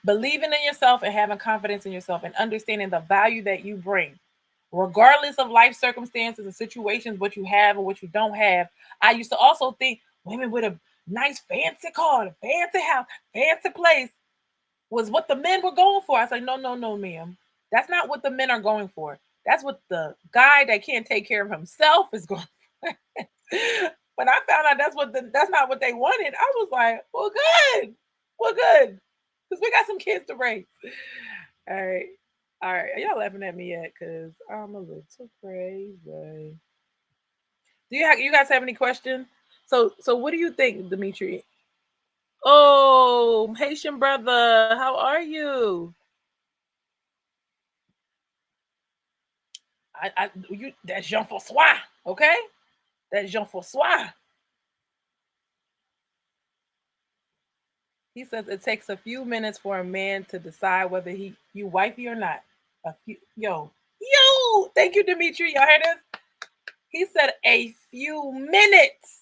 Believing in yourself and having confidence in yourself and understanding the value that you bring, regardless of life circumstances and situations, what you have or what you don't have. I used to also think, women with a nice fancy car, a fancy house, fancy place was what the men were going for. I was like, no, no, no, ma'am. That's not what the men are going for. That's what the guy that can't take care of himself is going for. When I found out that's not what they wanted, I was like, well, good. Well, good. Because we got some kids to raise. All right. All right. Are y'all laughing at me yet? Because I'm a little crazy. You guys have any questions? So what do you think, Dimitri? Oh, Haitian brother, how are you? That's Jean Francois, okay? That's Jean Francois. He says it takes a few minutes for a man to decide whether you wifey or not. Yo. Thank you, Dimitri. Y'all heard this? He said a few minutes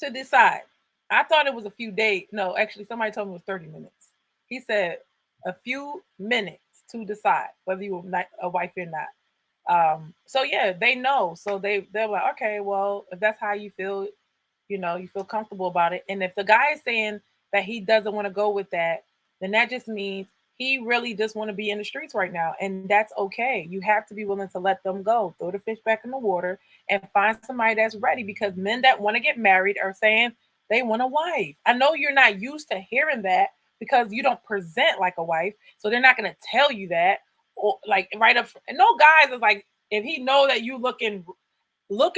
to decide. I thought it was a few days. No, actually, somebody told me it was 30 minutes. He said a few minutes to decide whether you were a wife or not. So yeah, they know. So they're like, okay, well, if that's how you feel, you feel comfortable about it. And if the guy is saying that he doesn't want to go with that, then that just means he really just want to be in the streets right now. And that's okay. You have to be willing to let them go. Throw the fish back in the water and find somebody that's ready, because men that want to get married are saying they want a wife. I know you're not used to hearing that because you don't present like a wife. So they're not going to tell you that, or like right up. And no guys is like, if he know that you looking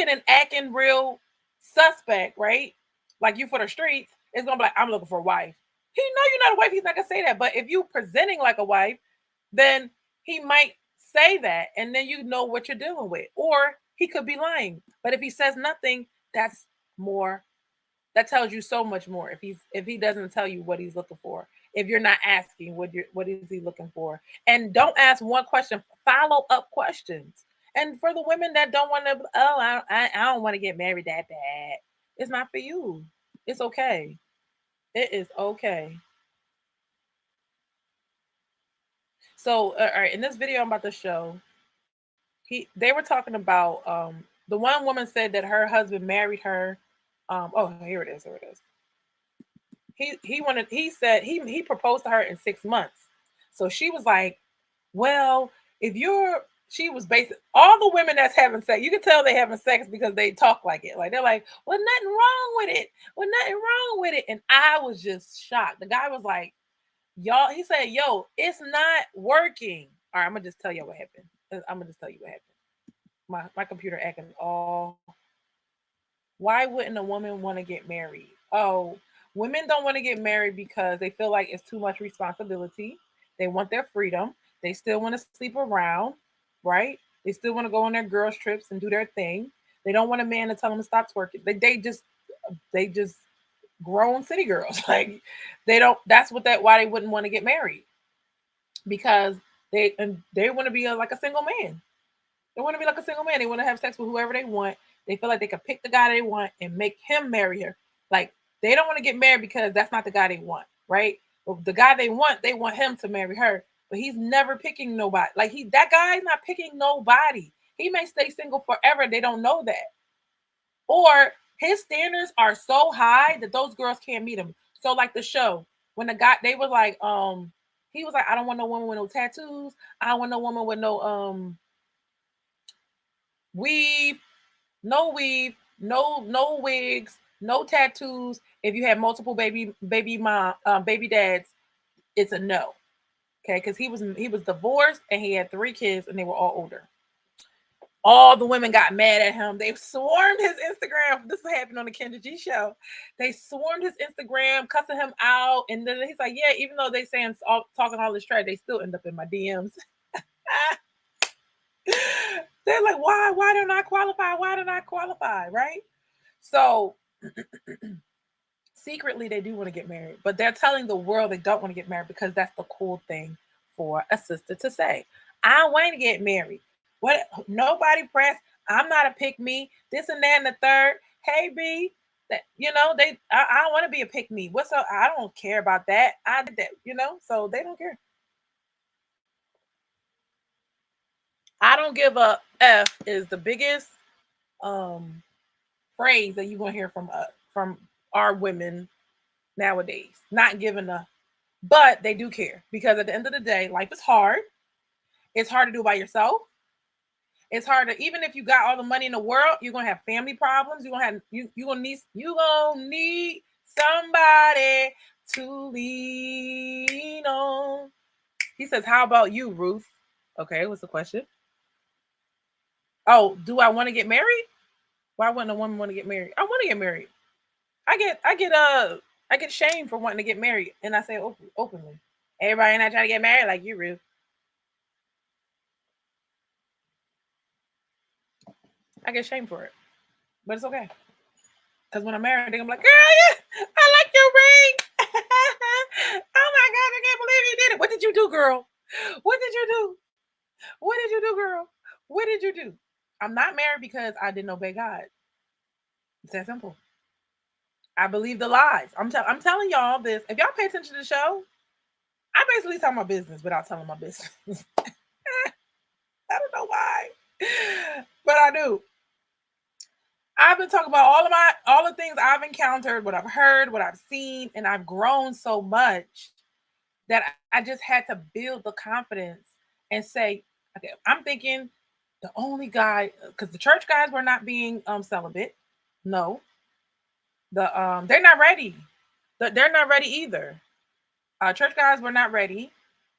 and acting real suspect, right? Like you for the streets, it's gonna be like, I'm looking for a wife. He know you're not a wife, he's not gonna say that. But if you presenting like a wife, then he might say that, and then you know what you're dealing with. Or he could be lying. But if he says nothing, that's more. That tells you so much more. If he doesn't tell you what he's looking for, if you're not asking what is he looking for, and don't ask one question, follow up questions. And for the women that don't want to, oh, I don't want to get married that bad. It's not for you. It's okay. It is okay. So, all right, in this video I'm about to show, they were talking about the one woman said that her husband married her. Oh, here it is. Here it is. He said he proposed to her in 6 months. So she was like, well, if you're she was basically all the women that's having sex, you can tell they having sex because they talk like it. Like they're like, well, nothing wrong with it. Well, nothing wrong with it. And I was just shocked. The guy was like, y'all, he said, yo, it's not working. All right, I'm gonna just tell you what happened. I'm gonna just tell you what happened. My computer acting all. Why wouldn't a woman want to get married? Oh, women don't want to get married because they feel like it's too much responsibility. They want their freedom. They still want to sleep around, right? They still want to go on their girls' trips and do their thing. They don't want a man to tell them to stop twerking. They just grown city girls. Like they don't. That's what that why they wouldn't want to get married, because they want to be like a single man. They want to be like a single man. They want to have sex with whoever they want. They feel like they can pick the guy they want and make him marry her. Like they don't want to get married because that's not the guy they want, right? But the guy they want him to marry her. But he's never picking nobody. Like that guy's not picking nobody. He may stay single forever. They don't know that. Or his standards are so high that those girls can't meet him. So like the show, when the guy they were like, he was like, I don't want no woman with no tattoos. I don't want no woman with no weave, no wigs, no tattoos. If you have multiple baby dads, it's a no. Okay, because he was divorced and he had 3 kids and they were all older. All the women got mad at him. They swarmed his Instagram. This happened on the Kendra G show. They swarmed his Instagram, cussing him out, and then he's like, "Yeah, even though they saying talking all this trash, they still end up in my DMs." They're like, "Why? Why don't I qualify? Why don't I qualify?" Right? So secretly they do want to get married, but they're telling the world they don't want to get married because that's the cool thing for a sister to say. I want to get married. What? Nobody press. I'm not a pick me. This and that and the third. Hey B, that they. I don't want to be a pick me. What's up? I don't care about that. I did that. So they don't care. I don't give a f is the biggest um phrase that you're gonna hear from from our women nowadays, not giving a, but they do care because at the end of the day, life is hard. It's hard to do by yourself. It's hard to, even if you got all the money in the world, you're gonna have family problems. You're gonna have you gonna need somebody to lean on. He says, "How about you, Ruth?" Okay, what's the question? Oh, do I want to get married? Why wouldn't a woman want to get married? I want to get married. I get shamed for wanting to get married, and I say openly. Everybody not trying to get married like you, Ruth. I get shamed for it, but it's okay. Because when I'm married, they're gonna be like, "Girl, yeah, I like your ring." Oh my God, I can't believe you did it. What did you do, girl? What did you do? What did you do, girl? What did you do? I'm not married because I didn't obey God. It's that simple. I believe the lies. I'm telling y'all this. If y'all pay attention to the show, I basically tell my business without telling my business. I don't know why, but I do. I've been talking about all the things I've encountered, what I've heard, what I've seen, and I've grown so much that I just had to build the confidence and say, okay, I'm thinking the only guy, because the church guys were not being celibate. No, they're not ready. They're not ready either. Church guys were not ready,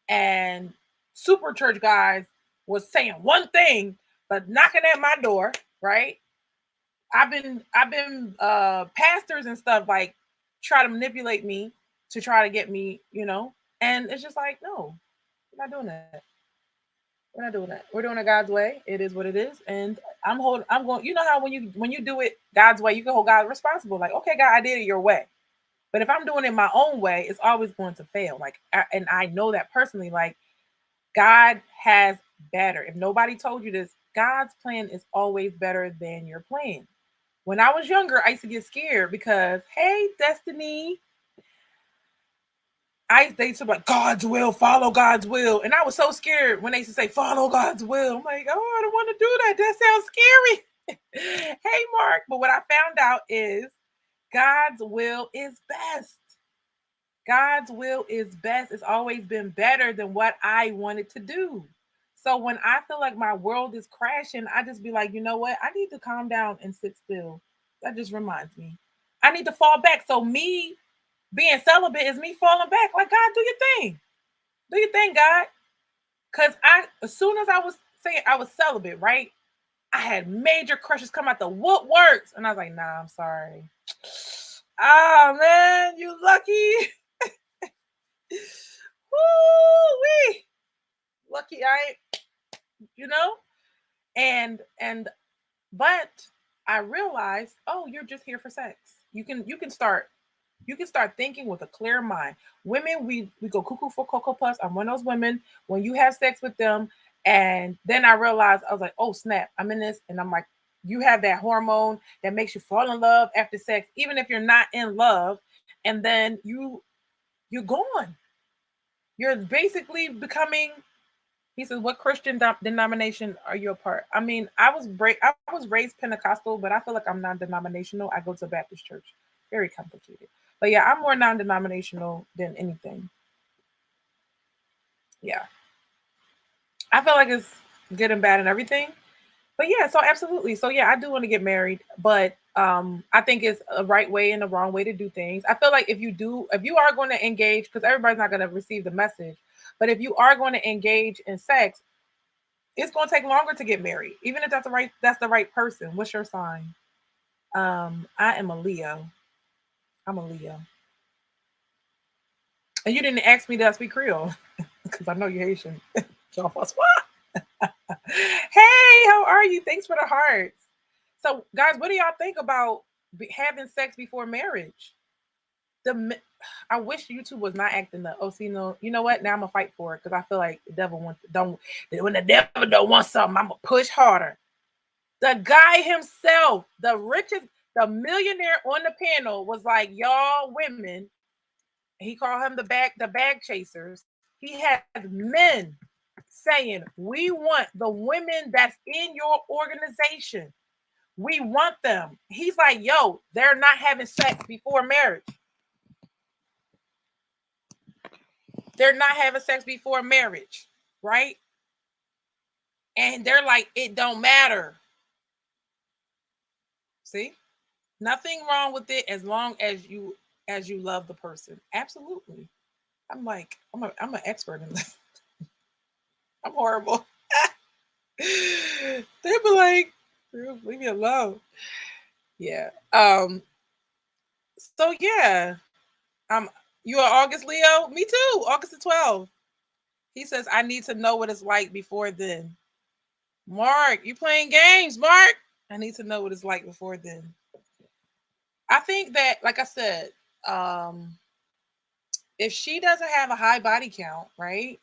and super church guys was saying one thing but knocking at my door, right? I've been pastors and stuff like try to manipulate me to try to get me, and it's just like, no, we're not doing that. We're not doing that. We're doing it God's way. It is what it is. And I'm going, you know how when you do it God's way, you can hold God responsible. Like, okay, God, I did it your way. But if I'm doing it my own way, it's always going to fail. Like, and I know that personally. Like, God has better. If nobody told you this, God's plan is always better than your plan. When I was younger, I used to get scared because, hey, Destiny, they used to be like, God's will, follow God's will. And I was so scared when they used to say, follow God's will. I'm like, oh, I don't want to do that. That sounds scary. Hey, Mark. But what I found out is God's will is best. God's will is best. It's always been better than what I wanted to do. So when I feel like my world is crashing, I just be like, you know what? I need to calm down and sit still. That just reminds me. I need to fall back. So me being celibate is me falling back. Like, God, do your thing. Do your thing, God. Cause as soon as I was saying I was celibate, right? I had major crushes come out the woodworks. And I was like, nah, I'm sorry. Oh man, you lucky. Woo-wee. Lucky I, you know? And but I realized, oh, you're just here for sex. You can start thinking with a clear mind. Women, we go cuckoo for cocoa puffs. I'm one of those women. When you have sex with them, and then I realized I was like, oh snap, I'm in this, and I'm like, you have that hormone that makes you fall in love after sex, even if you're not in love, and then you're gone. You're basically becoming. He says, "What Christian denomination are you a part?" I mean, I was raised Pentecostal, but I feel like I'm non-denominational. I go to a Baptist church. Very complicated, but yeah, I'm more non-denominational than anything. Yeah, I feel like it's good and bad and everything. But yeah, so absolutely. So yeah, I do want to get married, but I think it's a right way and a wrong way to do things. I feel like if you are going to engage, because everybody's not going to receive the message, but if you are going to engage in sex, it's going to take longer to get married, even if that's the right person. What's your sign? I am a Leo. I'm a Leo, and you didn't ask me that I speak Creole because I know you're Haitian. Jean Francois. Hey, how are you? Thanks for the hearts. So, guys, what do y'all think about having sex before marriage? I wish YouTube was not acting up. Oh, see, no, you know what? Now I'm gonna fight for it because I feel like the devil wants don't. When the devil don't want something, I'm gonna push harder. The guy himself, the richest, the millionaire on the panel, was like, "Y'all women." He called him the bag chasers. He has men saying, "We want the women that's in your organization. We want them. He's like, yo, they're not having sex before marriage. They're not having sex before marriage, right? And they're like, it don't matter. See? Nothing wrong with it as long as you love the person. Absolutely. I'm like, I'm an expert in that. I'm horrible. They'd be like, leave me alone. Yeah. So yeah. Um you are August Leo? Me too. August the 12th. He says, I need to know what it's like before then. Mark, you playing games, Mark. I need to know what it's like before then. I think that, like I said, um, if she doesn't have a high body count, right,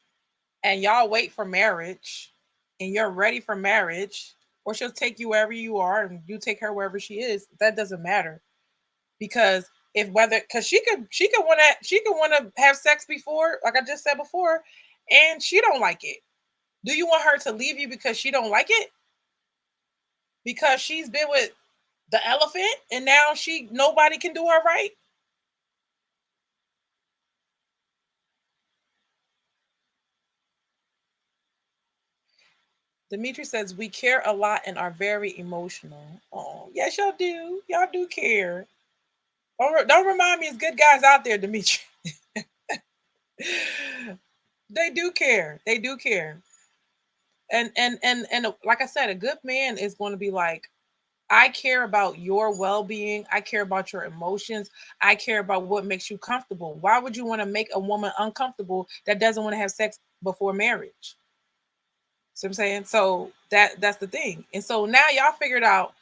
and y'all wait for marriage and you're ready for marriage, or she'll take you wherever you are and you take her wherever she is, that doesn't matter. Because if whether because she could want to have sex before, like I just said before, and she don't like it. Do you want her to leave you because she don't like it? Because she's been with the elephant and now she nobody can do her right? Dimitri says we care a lot and are very emotional. Oh, yes, y'all do. Y'all do care. Don't remind me, it's good guys out there, Dimitri. They do care. They do care. And like I said, a good man is going to be like, I care about your well-being. I care about your emotions. I care about what makes you comfortable. Why would you want to make a woman uncomfortable that doesn't want to have sex before marriage? See what I'm saying? So that's the thing. And so now y'all figured out,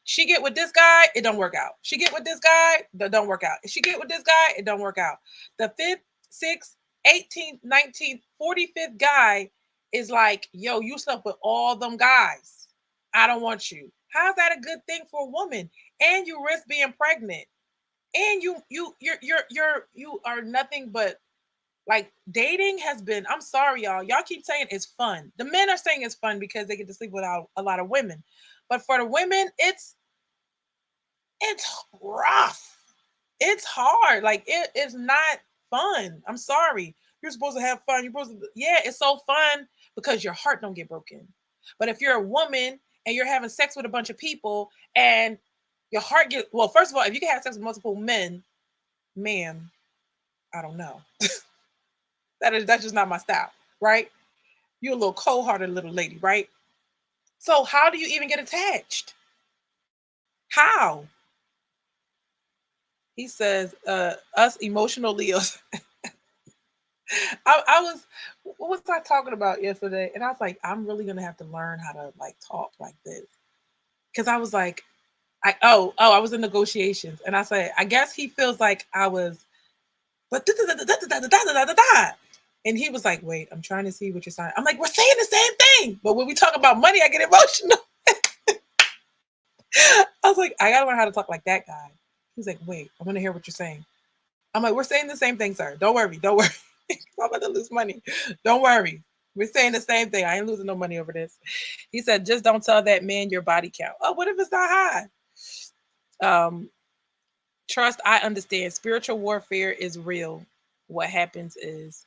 she get with this guy, it don't work out. She get with this guy, that don't work out. If she get with this guy, it don't work out. The fifth, sixth, 18th, 19th, 45th guy is like, yo, you slept with all them guys. I don't want you. How's that a good thing for a woman? And you risk being pregnant. And you are nothing but, like, dating has been, I'm sorry, y'all keep saying it's fun. The men are saying it's fun because they get to sleep without a lot of women, but for the women, it's rough. It's hard. Like, it is not fun. I'm sorry. You're supposed to have fun. You're supposed to, yeah, it's so fun because your heart don't get broken. But if you're a woman and you're having sex with a bunch of people and your heart get, well, first of all, if you can have sex with multiple men, ma'am, I don't know. That's just not my style, right? You're a little cold-hearted little lady, right? So how do you even get attached? How? He says, us emotional Leos. I was, what was I talking about yesterday? And I was like, I'm really gonna have to learn how to like talk like this. Cause I was like, I was in negotiations and I said, I guess he feels like I was, but and he was like, wait, I'm trying to see what you're saying. I'm like, we're saying the same thing. But when we talk about money, I get emotional. I was like, I gotta learn how to talk like that guy. He's like, wait, I want to hear what you're saying. I'm like, we're saying the same thing, sir. Don't worry, don't worry. I'm about to lose money. Don't worry. We're saying the same thing. I ain't losing no money over this. He said, just don't tell that man your body count. Oh, what if it's not high? Um, trust, I understand. Spiritual warfare is real. What happens is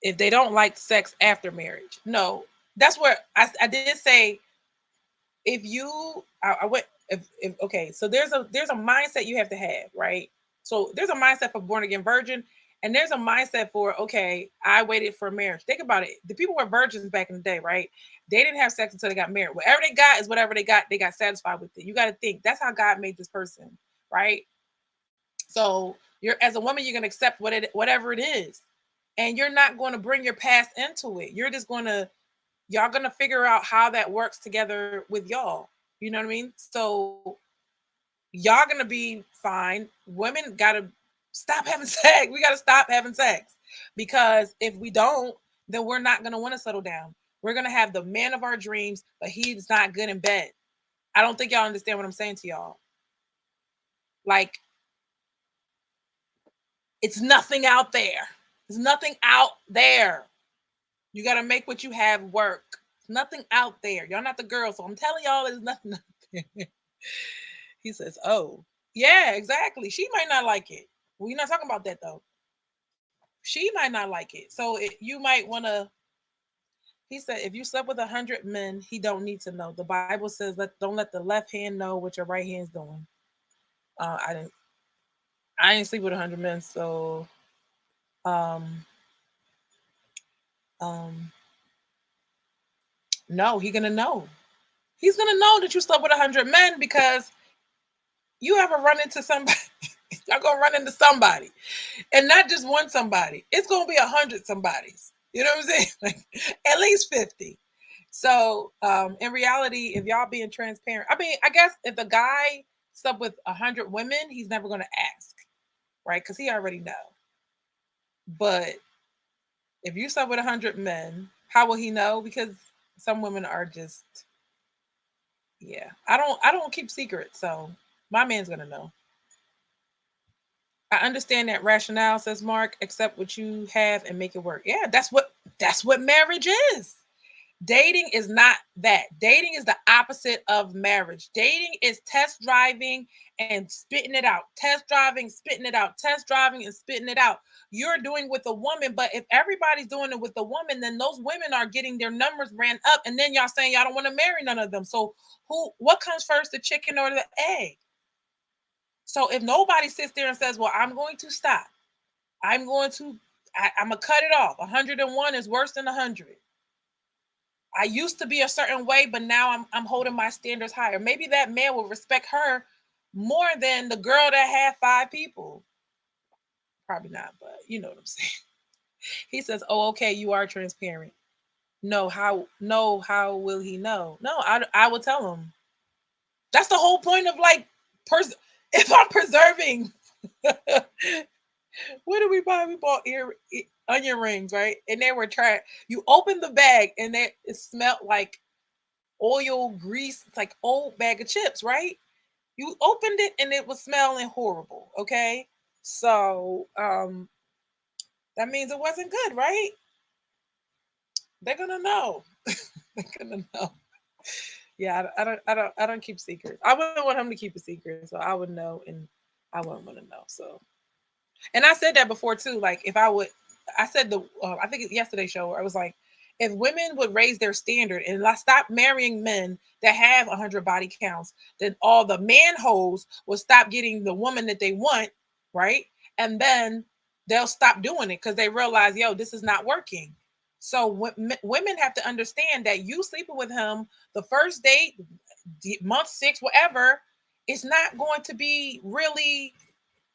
if they don't like sex after marriage. No, that's where I did say, if you I went if okay, so there's a mindset you have to have, right? So there's a mindset for born again virgin, and there's a mindset for, okay, I waited for marriage. Think about it. The people were virgins back in the day, right? They didn't have sex until they got married. Whatever they got is whatever they got satisfied with it. You got to think that's how God made this person, right? So you're, as a woman, you're gonna accept whatever it is. And you're not going to bring your past into it. You're just going to, y'all gonna figure out how that works together with y'all. You know what I mean? So y'all gonna be fine. Women gotta stop having sex. We gotta stop having sex, because if we don't, then we're not gonna want to settle down. We're gonna have the man of our dreams, but he's not good in bed. I don't think y'all understand what I'm saying to y'all. Like, it's nothing out there. There's nothing out there. You gotta make what you have work. Nothing out there. Y'all not the girls, so I'm telling y'all there's nothing out there. He says, "Oh, yeah, exactly. She might not like it. We're not talking about that though. She might not like it. So you might want to." He said, "If you slept with 100 men, he don't need to know. The Bible says, don't let the left hand know what your right hand's doing." Uh, I didn't. I didn't sleep with 100 men, so um, um, no, he gonna know. He's gonna know that you slept with 100 men because you ever run into somebody. Y'all gonna run into somebody, and not just one somebody. It's gonna be 100 somebodies. You know what I'm saying? Like at least 50. So in reality, if y'all being transparent, I mean, I guess if the guy slept with 100 women, he's never gonna ask, right? Because he already know. But if you slept with 100 men, how will he know? Because some women are just, yeah. I don't keep secrets, so my man's gonna know. I understand that rationale, says Mark. Accept what you have and make it work. Yeah, that's what marriage is. Dating is not that. Dating is the opposite of marriage. Dating is test driving and spitting it out. Test driving, spitting it out. Test driving and spitting it out. You're doing with a woman, but if everybody's doing it with a woman, then those women are getting their numbers ran up, and then y'all saying y'all don't want to marry none of them. So what comes first, the chicken or the egg? So if nobody sits there and says, "Well, I'm going to stop. I'm going to I'm gonna cut it off. 101 is worse than 100. I used to be a certain way, but now I'm holding my standards higher." Maybe that man will respect her more than the girl that had 5 people. Probably not, but you know what I'm saying. He says, "Oh, okay, you are transparent." No, how? No, how will he know? No, I will tell him. That's the whole point of like, if I'm preserving. What did we buy? We bought onion rings, right? And they were trying. You open the bag, and it smelled like oil, grease. It's like old bag of chips, right? You opened it, and it was smelling horrible. Okay, so that means it wasn't good, right? They're gonna know. They're gonna know. Yeah, I don't keep secrets. I wouldn't want him to keep a secret, so I would know, and I wouldn't want to know. So, and I said that before too. Like, if I would, I said I think it's yesterday's show where I was like, if women would raise their standard and stop marrying men that have 100 body counts, then all the man hoes will stop getting the woman that they want, right? And then they'll stop doing it because they realize, yo, this is not working. So women have to understand that you sleeping with him the first date, month 6, whatever, it's not going to be really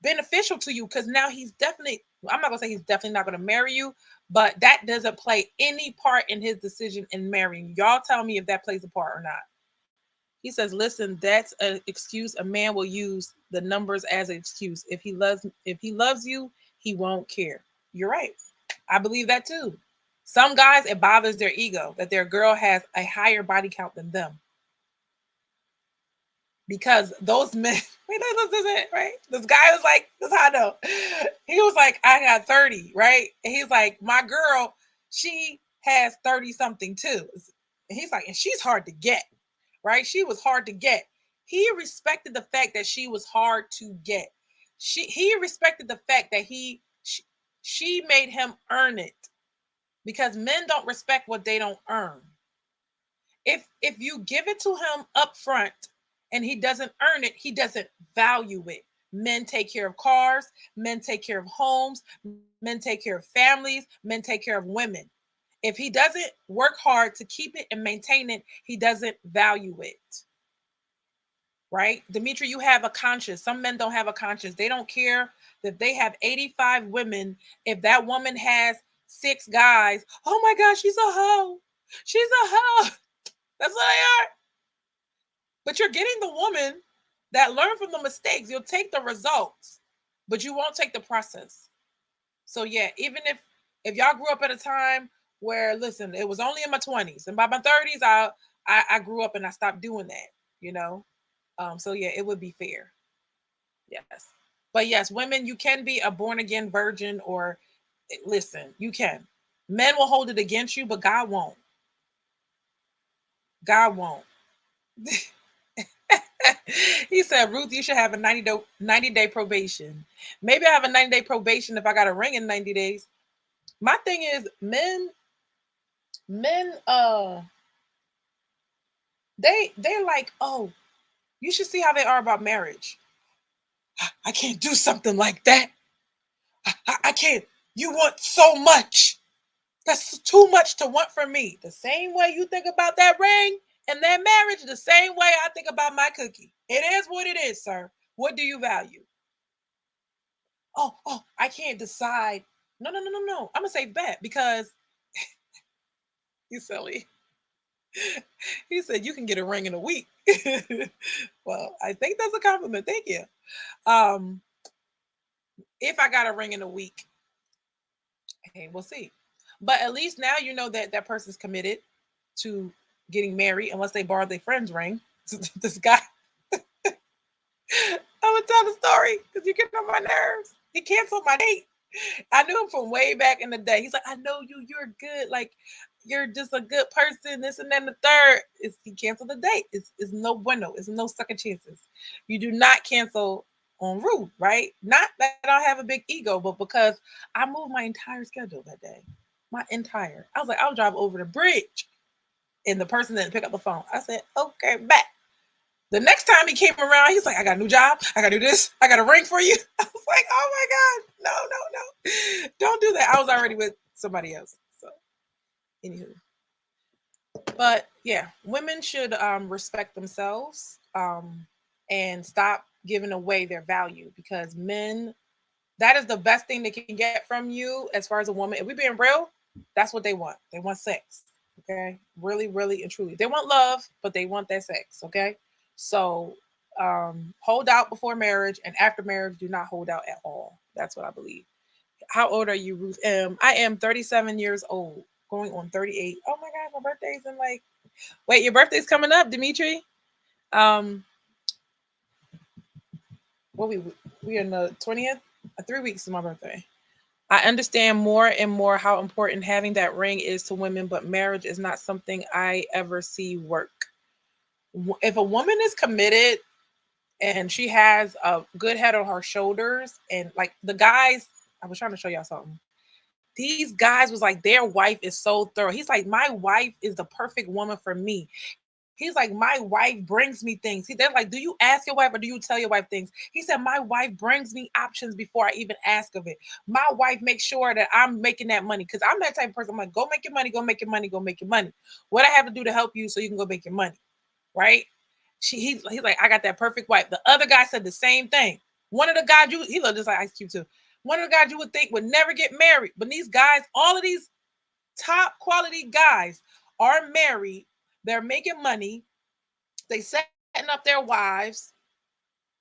beneficial to you because now he's definitely, I'm not gonna say he's definitely not gonna marry you, but that doesn't play any part in his decision in marrying you. Y'all tell me if that plays a part or not. He says, listen, that's an excuse a man will use the numbers as an excuse. If he loves you, he won't care. You're right. I believe that too. Some guys, it bothers their ego that their girl has a higher body count than them because those men, wait, this is it, right? This guy was like, this is how I know. He was like, I got 30, right? And he's like, my girl, she has 30 something too. And he's like, and she's hard to get, right? She was hard to get. He respected the fact that she was hard to get. He respected the fact that she made him earn it because men don't respect what they don't earn. If you give it to him up front and he doesn't earn it, he doesn't value it. Men take care of cars, men take care of homes, men take care of families, men take care of women. If he doesn't work hard to keep it and maintain it, he doesn't value it. Right? Dimitri, you have a conscience. Some men don't have a conscience. They don't care that they have 85 women. If that woman has 6 guys, oh my gosh, she's a hoe. She's a hoe. That's what they are. But you're getting the woman that learn from the mistakes. You'll take the results, but you won't take the process. So yeah, even if y'all grew up at a time where, listen, it was only in my 20s, and by my 30s, I grew up and I stopped doing that. You know, so yeah, it would be fair. Yes, but yes, women, you can be a born again virgin, or listen, you can. Men will hold it against you, but God won't. God won't. He said, Ruth, you should have a 90-day probation. Maybe I have a 90-day probation if I got a ring in 90 days. My thing is, men, they're like, oh, you should see how they are about marriage. I can't do something like that. I can't. You want so much. That's too much to want from me. The same way you think about that ring and that marriage, the same way I think about my cookie. It is what it is, sir. What do you value? Oh, I can't decide. No, no, no, no, no. I'm gonna say bet because you silly. He said you can get a ring in a week. Well, I think that's a compliment. Thank you. Um, if I got a ring in a week, hey, we'll see. But at least now you know that that person's committed to getting married unless they borrow their friend's ring. This guy, I'm gonna tell the story because you get on my nerves. He canceled my date. I knew him from way back in the day. He's like, I know you, you're good. Like, you're just a good person, this and then the third. He canceled the date. It's no bueno. It's no second chances. You do not cancel on rude, right? Not that I have a big ego, but because I moved my entire schedule that day. My entire. I was like, I'll drive over the bridge. And the person didn't pick up the phone. I said, okay, back. The next time he came around, he's like, I got a new job. I got to do this. I got a ring for you. I was like, oh my God. No, no, no. Don't do that. I was already with somebody else. So, anywho. But yeah, women should respect themselves and stop giving away their value because men, that is the best thing they can get from you as far as a woman. If we're being real, that's what they want. They want sex. Okay. Really, really and truly. They want love, but they want that sex. Okay. So hold out before marriage and after marriage, do not hold out at all. That's what I believe. How old are you, Ruth? I am 37 years old, going on 38. Oh my God, my birthday's in like, wait, your birthday's coming up, Dimitri? Um, what we are in the 20th? 3 weeks to my birthday. I understand more and more how important having that ring is to women, but marriage is not something I ever see work. If a woman is committed and she has a good head on her shoulders, and like the guys, I was trying to show y'all something. These guys was like, their wife is so thorough. He's like, my wife is the perfect woman for me. He's like, my wife brings me things. They're like, do you ask your wife or do you tell your wife things? He said, my wife brings me options before I even ask of it. My wife makes sure that I'm making that money because I'm that type of person. I'm like, go make your money, go make your money, go make your money. What I have to do to help you so you can go make your money, right? He's like, I got that perfect wife. The other guy said the same thing. One of the guys he looked just like Ice Cube too. One of the guys you would think would never get married, but these guys, all of these top quality guys are married. They're making money. They setting up their wives,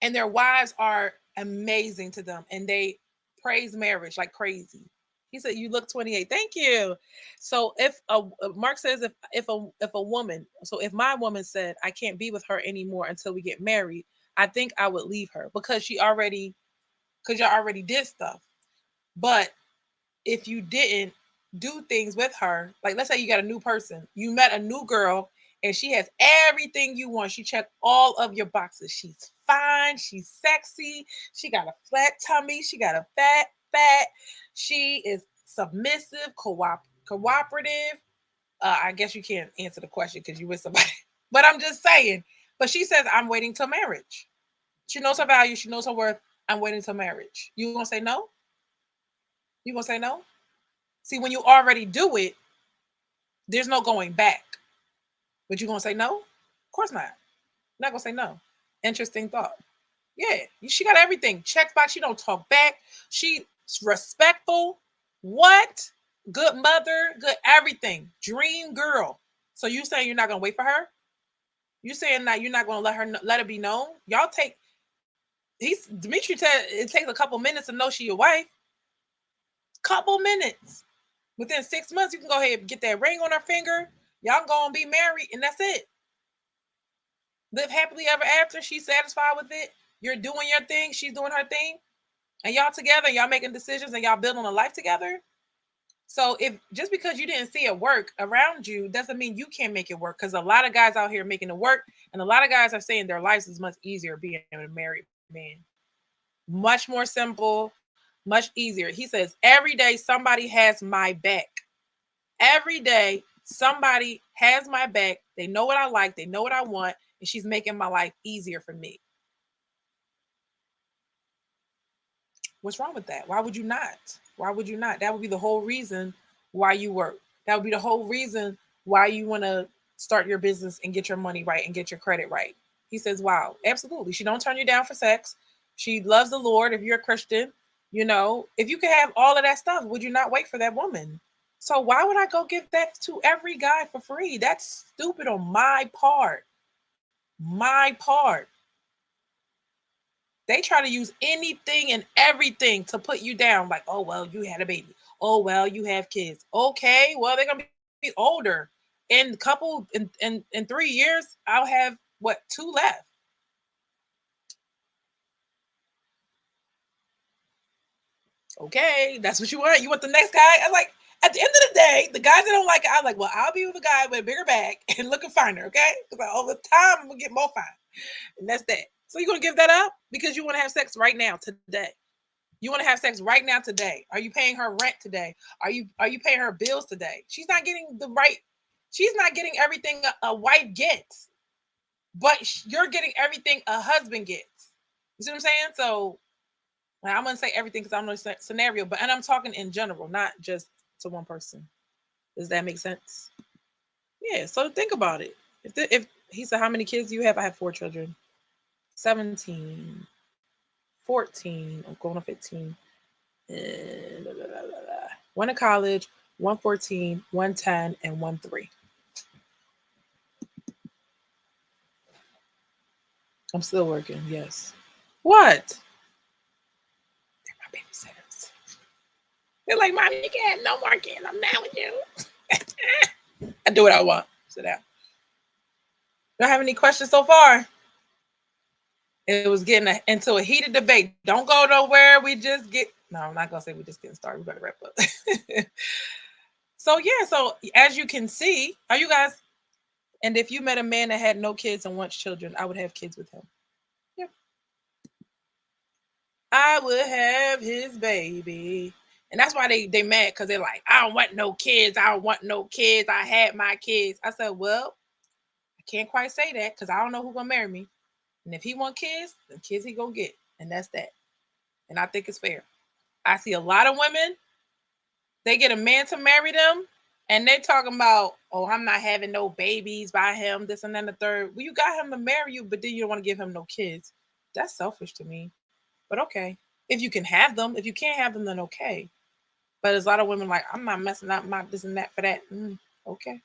and their wives are amazing to them, and they praise marriage like crazy. He said, "You look 28." Thank you. So if Mark says if a woman, so if my woman said I can't be with her anymore until we get married, I think I would leave her because because you already did stuff. But if you didn't do things with her, like let's say you got a new person, you met a new girl, and she has everything you want. She checked all of your boxes. She's fine, she's sexy, she got a flat tummy, she got a fat. She is submissive, cooperative. I guess you can't answer the question because you with somebody, but I'm just saying. But she says, I'm waiting till marriage. She knows her value, she knows her worth. I'm waiting till marriage. You gonna say no? You gonna say no? See, when you already do it, there's no going back. But you gonna say no? Of course not. Not gonna say no. Interesting thought. Yeah, she got everything. Check box. She don't talk back. She's respectful. What? Good mother. Good everything. Dream girl. So you saying you're not gonna wait for her? You saying that you're not gonna let her be known? Y'all take. He's Dimitri said it takes a couple minutes to know she your wife. Couple minutes. Within 6 months, you can go ahead and get that ring on her finger. Y'all gonna be married, and that's it. Live happily ever after. She's satisfied with it. You're doing your thing. She's doing her thing. And y'all together, y'all making decisions and y'all building a life together. So if just because you didn't see it work around you doesn't mean you can't make it work. Because a lot of guys out here making it work, and a lot of guys are saying their lives is much easier being a married man. Much more simple, much easier. He says, every day somebody has my back. Every day somebody has my back. They know what I like, they know what I want, and she's making my life easier for me. What's wrong with that? Why would you not? Why would you not? That would be the whole reason why you work. That would be the whole reason why you want to start your business and get your money right and get your credit right. He says, wow, absolutely. She don't turn you down for sex. She loves the Lord. If you're a Christian, if you could have all of that stuff, would you not wait for that woman? So why would I go give that to every guy for free? That's stupid on my part. My part. They try to use anything and everything to put you down. Like, oh well, you had a baby. Oh well, you have kids. Okay, well they're gonna be older. In 3 years, I'll have what, two left. Okay, that's what you want. You want the next guy? I'm like, at the end of the day, the guys that don't like it, I'm like, well, I'll be with a guy with a bigger bag and looking finer. Okay, because over time I'm gonna get more fine, and that's that. So you're gonna give that up because you want to have sex right now, today. You want to have sex right now, today. Are you paying her rent today? Are you paying her bills today? She's not getting the right. She's not getting everything a wife gets, but you're getting everything a husband gets. You see what I'm saying? So I'm gonna say everything because I'm no scenario, and I'm talking in general, not just to one person. Does that make sense? Yeah. So think about it. If he said, how many kids do you have? I have 4 children. 17, 14. I'm going to 15. And blah, blah, blah, blah. One in college, one 14, one 10, and one 3. I'm still working, yes. What? They're my babysitters. They're like, Mom, you can't have no more kids. I'm down with you. I do what I want. Sit down. Don't have any questions so far? It was getting into a heated debate. Don't go nowhere. We just get. No, I'm not going to say we just getting started. We better wrap up. So, yeah. So, as you can see, are you guys. And if you met a man that had no kids and wants children, I would have kids with him. Yeah. I would have his baby. And that's why they mad, because they're like, I don't want no kids. I don't want no kids. I had my kids. I said, well, I can't quite say that because I don't know who's going to marry me. And if he want kids, then kids he going to get. And that's that. And I think it's fair. I see a lot of women, they get a man to marry them, and they talking about, oh, I'm not having no babies by him, this and then the third. Well, you got him to marry you, but then you don't want to give him no kids. That's selfish to me. But okay. If you can have them, if you can't have them, then okay. But there's a lot of women like, I'm not messing up my this and that for that. Okay.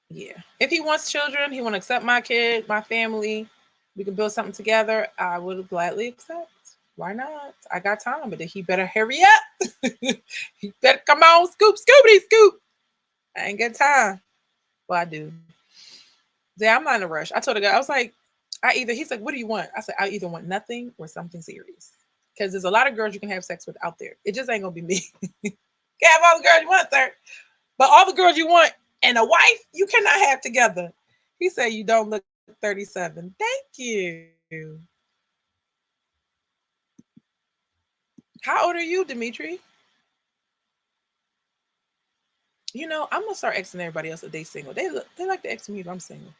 Yeah. If he wants children, he want to accept my kid, my family, we can build something together, I would gladly accept. Why not? I got time, but he better hurry up. He better come on, scoop, scoopity, scoop. I ain't got time. Well, I do. Yeah, I'm not in a rush. I told the guy, I was like, he's like, what do you want? I said, I either want nothing or something serious. Because there's a lot of girls you can have sex with out there. It just ain't gonna be me. You can have all the girls you want, sir. But all the girls you want and a wife, you cannot have together. He said, you don't look 37. Thank you. How old are you, Dimitri? I'm gonna start asking everybody else if they single. They like to ask me if I'm single.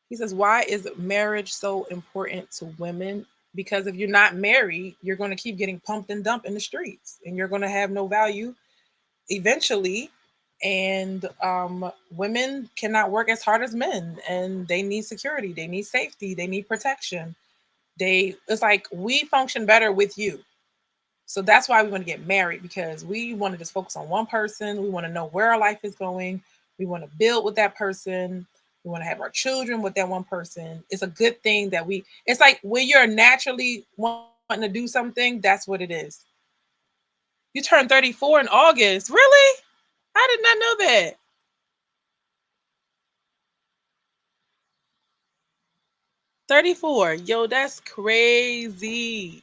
He says, why is marriage so important to women? Because if you're not married, you're going to keep getting pumped and dumped in the streets, and you're going to have no value eventually. And women cannot work as hard as men, and they need security, they need safety, they need protection. It's like we function better with you. So that's why we want to get married, because we want to just focus on one person. We want to know where our life is going. We want to build with that person. We want to have our children with that one person. It's a good thing that it's like when you're naturally wanting to do something, that's what it is. You turned 34 in August. Really? I did not know that. 34. Yo, that's crazy.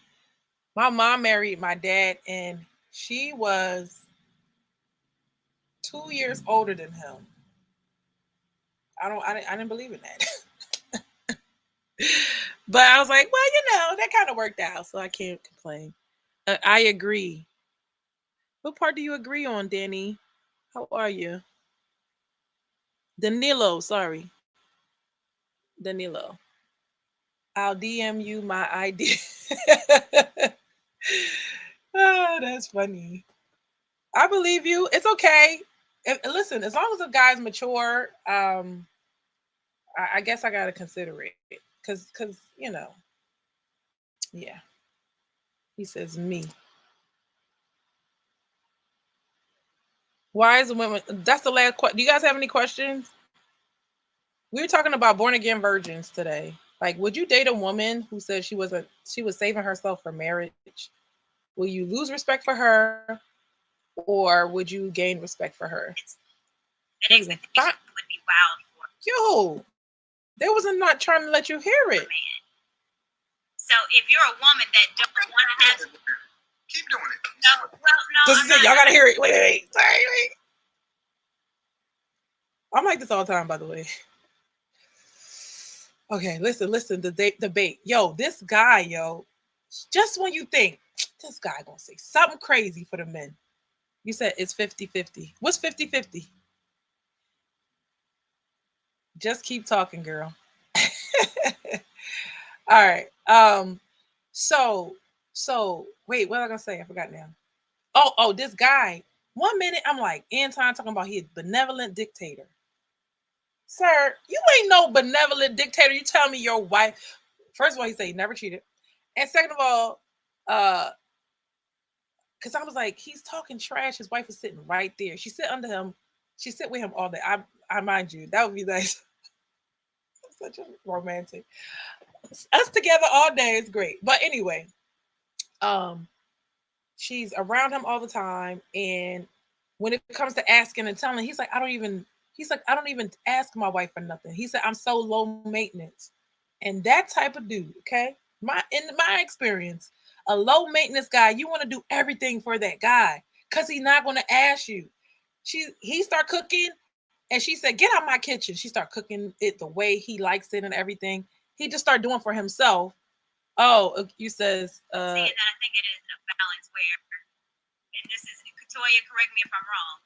My mom married my dad, and she was 2 years older than him. I didn't believe in that. But I was like, well, that kind of worked out, so I can't complain. I agree. What part do you agree on, Danny? How are you? Danilo, sorry. Danilo. I'll DM you my ID. Oh, that's funny. I believe you. It's okay. Listen, as long as the guy's mature, I guess I gotta consider it, cause yeah. He says me. Why is the women? That's the last question. Do you guys have any questions? We were talking about born again virgins today. Like, would you date a woman who said she was saving herself for marriage? Will you lose respect for her, or would you gain respect for her? An expectation would be wild for yo. They wasn't not trying to let you hear it. So if you're a woman that don't want to have, keep doing it. No, well, no. Just y'all gotta hear it. Wait. Sorry, wait. I'm like this all the time, by the way. Okay, listen. The debate. Yo, this guy, just when you think this guy gonna say something crazy for the men, you said it's 50-50. What's 50-50? Just keep talking, girl. All right. So wait, what was I gonna say? I forgot now. Oh, this guy. 1 minute I'm like, Anton talking about he's benevolent dictator. Sir, you ain't no benevolent dictator. You tell me your wife. First of all, he said he never cheated. And second of all, because I was like, he's talking trash. His wife is sitting right there. She sit under him. She sit with him all day. I mind you, that would be nice. Such a romantic. Us together all day is great. But anyway, she's around him all the time, and when it comes to asking and telling, he's like, I don't even ask my wife for nothing. He said, I'm so low maintenance. And that type of dude, okay? In my experience, a low maintenance guy, you want to do everything for that guy because he's not going to ask you. He start cooking, and she said, get out my kitchen. She start cooking it the way he likes it and everything. He just start doing for himself. Oh, you says see, and I think it is a balance where, and this is Toya, correct me if I'm wrong,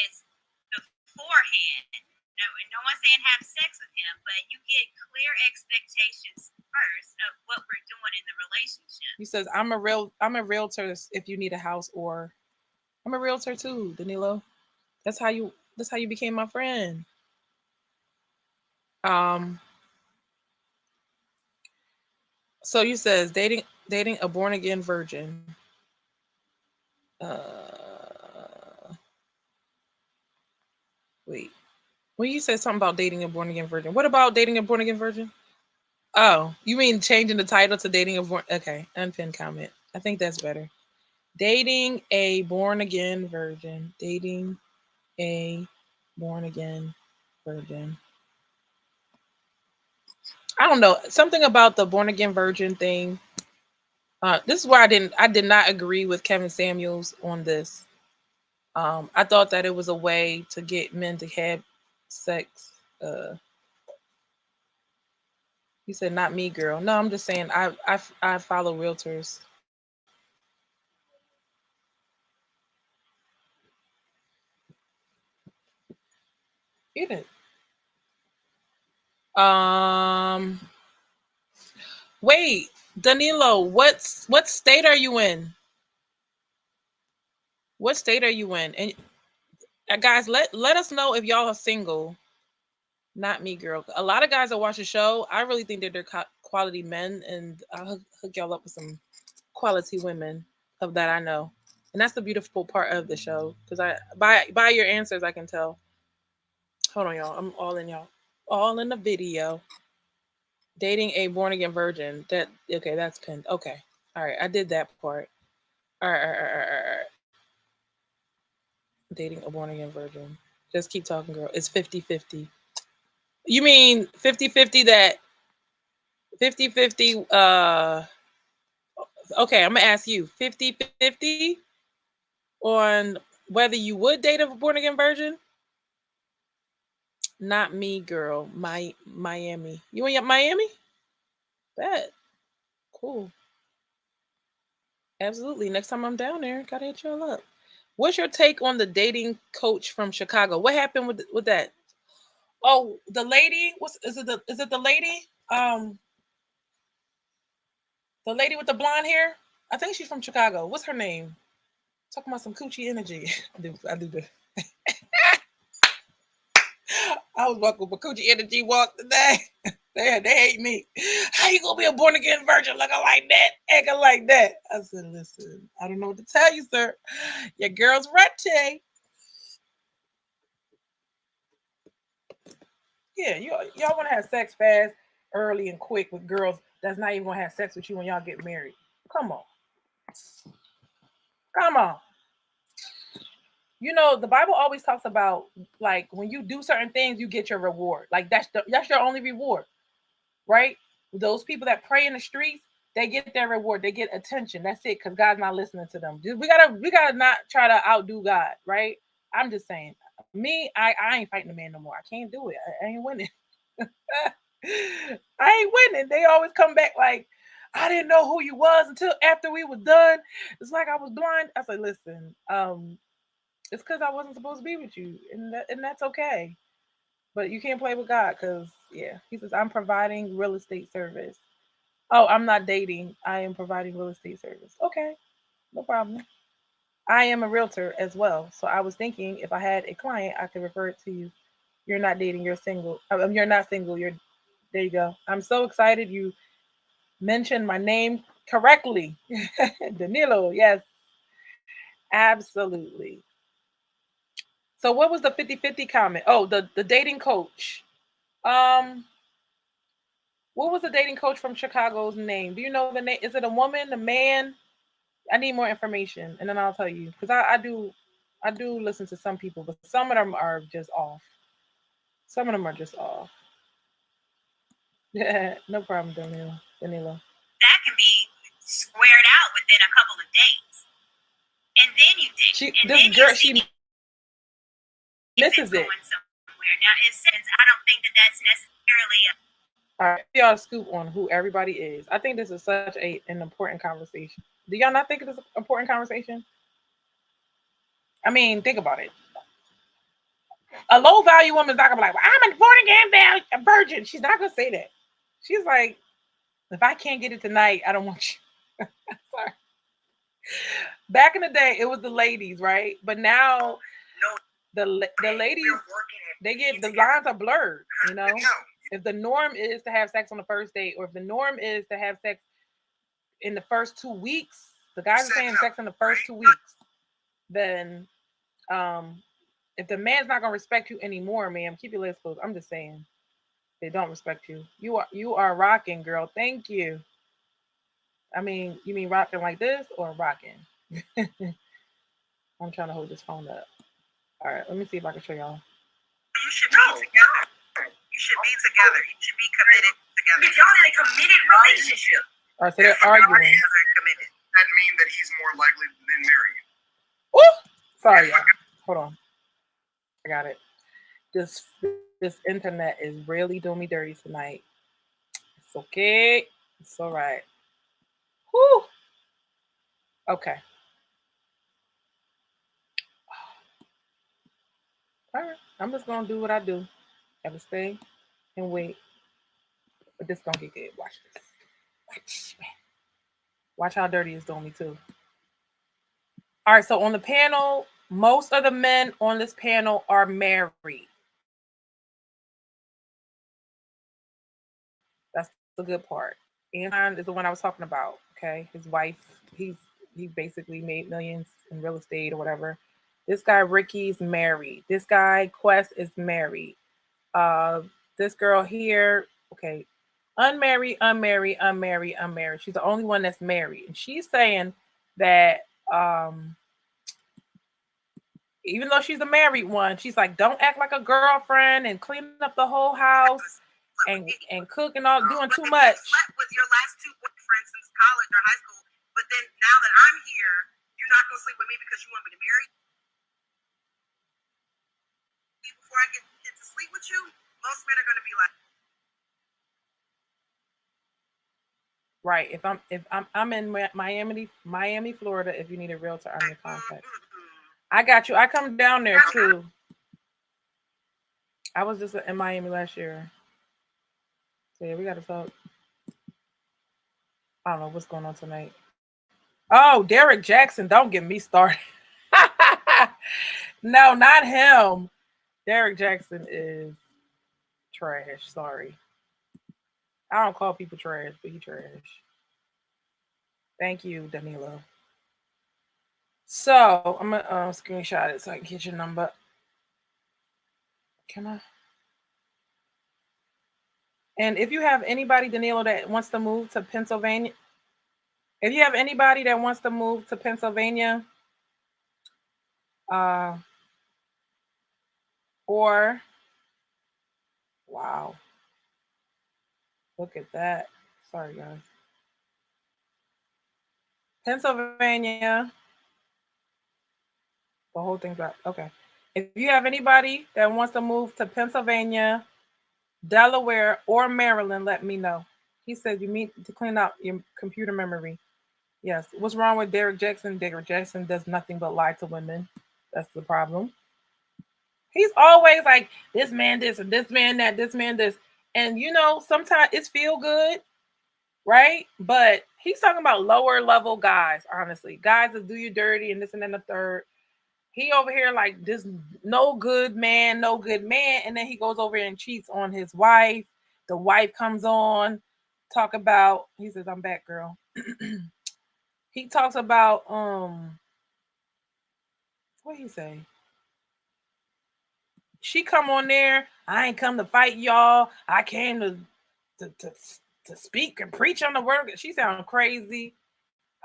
it's beforehand. No one's saying have sex with him, but you get clear expectations first of what we're doing in the relationship. He says, I'm a realtor if you need a house, or I'm a realtor too, Danilo. That's how you became my friend. So you says dating a born again virgin. Wait. Well, you said something about dating a born again virgin. What about dating a born again virgin? Oh, you mean changing the title to dating a born? Okay, unpinned comment. I think that's better. Dating a born again virgin. Dating a born again virgin. I don't know, something about the born again virgin thing. This is why I did not agree with Kevin Samuels on this. I thought that it was a way to get men to have sex. You said not me, girl. No, I'm just saying I follow realtors. You didn't. Wait, Danilo, what state are you in? What state are you in? And guys, let us know if y'all are single. Not me, girl. A lot of guys that watch the show, I really think that they're quality men, and I'll hook y'all up with some quality women of that I know. And that's the beautiful part of the show, because I by your answers I can tell. Hold on, y'all. I'm all in y'all. All in the video. Dating a born again virgin. Okay, that's pinned. Okay. All right, I did that part. All right. Dating a born again virgin. Just keep talking, girl. It's 50-50. You mean 50-50 that 50-50 Okay, I'm gonna ask you 50-50 on whether you would date a born again virgin. Not me, girl. Miami. You in Miami? Bet. Cool. Absolutely. Next time I'm down there, gotta hit y'all up. What's your take on the dating coach from Chicago? What happened with that? Oh, the lady. Is it the lady? The lady with the blonde hair. I think she's from Chicago. What's her name? Talking about some coochie energy. I do the. I was walking with coochie energy walk today. They hate me. How you gonna be a born again virgin looking like that, acting like that? I said, listen, I don't know what to tell you, sir. Your girl's wretched. Yeah, y'all want to have sex fast, early, and quick with girls that's not even gonna have sex with you when y'all get married. Come on, come on. You know the Bible always talks about like when you do certain things, you get your reward. Like that's your only reward, right? Those people that pray in the streets, they get their reward. They get attention. That's it, because God's not listening to them. We gotta not try to outdo God, right? I'm just saying. Me, I ain't fighting the man no more. I can't do it. I ain't winning. I ain't winning. They always come back like, I didn't know who you was until after we were done. It's like I was blind. I said, listen, it's because I wasn't supposed to be with you, and that's okay. But you can't play with God because yeah, He says I'm providing real estate service. Oh, I'm not dating. I am providing real estate service. Okay, no problem. I am a realtor as well, so I was thinking if I had a client, I could refer it to you. You're not dating. You're single. You're not single. You're there. You go. I'm so excited you mentioned my name correctly, Danilo. Yes, absolutely. So what was the 50-50 comment? Oh, the dating coach. Um, what was the dating coach from Chicago's name? Do you know the name? Is it a woman, a man? I need more information, and then I'll tell you because I do listen to some people, but some of them are just off. Some of them are just off. No problem, Danilo. Danilo. That can be squared out within a couple of days, and then you date, and this then girl, you see she misses it. Going somewhere. Now, it says I don't think that that's necessarily a. All right, y'all scoop on who everybody is. I think this is such an important conversation. Do y'all not think it is an important conversation? I mean, think about it. A low value woman is not gonna be like, well, I'm a born again virgin. She's not gonna say that. She's like, if I can't get it tonight, I don't want you. Sorry. Back in the day, it was the ladies, right? But now, the ladies, they get the lines are blurred. You know, if the norm is to have sex on the first date, or if the norm is to have sex in the first 2 weeks, the guys are saying sex in the first 2 weeks, then if the man's not gonna respect you anymore, ma'am, keep your legs closed. I'm just saying. They don't respect you. You are rocking, girl. Thank you. I mean, you mean rocking like this or rocking? I'm trying to hold this phone up. All right, let me see if I can show y'all. You should be together. You should be together. You should be committed together. If y'all in a committed relationship. All right, so they're arguing. That means that he's more likely than married. Ooh, sorry, y'all. Hold on. I got it. This internet is really doing me dirty tonight. It's okay. It's all right. Whew. Okay. All right. I'm just gonna do what I do. Gotta stay and wait. But this gonna get good. Watch this. Watch how dirty it's doing me too. All right. So on the panel, most of the men on this panel are married. That's the good part. Anton is the one I was talking about. Okay, his wife. He basically made millions in real estate or whatever. This guy Ricky's married. This guy Quest is married. Uh, this girl here, okay, unmarried, unmarried, unmarried, unmarried. She's the only one that's married, and she's saying that even though she's a married one, she's like, don't act like a girlfriend and clean up the whole house and cook and all, doing too much. Slept with your last two boyfriends since college or high school, But then now that I'm here, you're not gonna sleep with me because you want me to marry you before I get to sleep with you. Most men are gonna be like, right. If I'm in Miami, Florida. If you need a realtor, I'm your contact. I got you. I come down there too. I was just in Miami last year. So yeah, we got to talk. I don't know what's going on tonight. Oh, Derek Jackson. Don't get me started. No, not him. Derek Jackson is trash. Sorry. I don't call people trash, but he trash. Thank you, Danilo. So I'm gonna screenshot it so I can get your number. Can I? And if you have anybody, Danilo, that wants to move to Pennsylvania, if you have anybody that wants to move to Pennsylvania, or wow, look at that. Sorry, guys. Pennsylvania. The whole thing's up. Okay. If you have anybody that wants to move to Pennsylvania, Delaware, or Maryland, let me know. He said you need to clean out your computer memory. Yes. What's wrong with Derek Jackson? Derek Jackson does nothing but lie to women. That's the problem. He's always like, this man this and this man that, this man this. And you know, sometimes it's feel good, right? But he's talking about lower level guys, honestly. Guys that do you dirty and this and then the third. He over here like this no good man. And then he goes over and cheats on his wife. The wife comes on, talk about, he says, I'm back, girl. He talks about, what he say? She come on there. I ain't come to fight y'all. I came to speak and preach on the word. She sound crazy.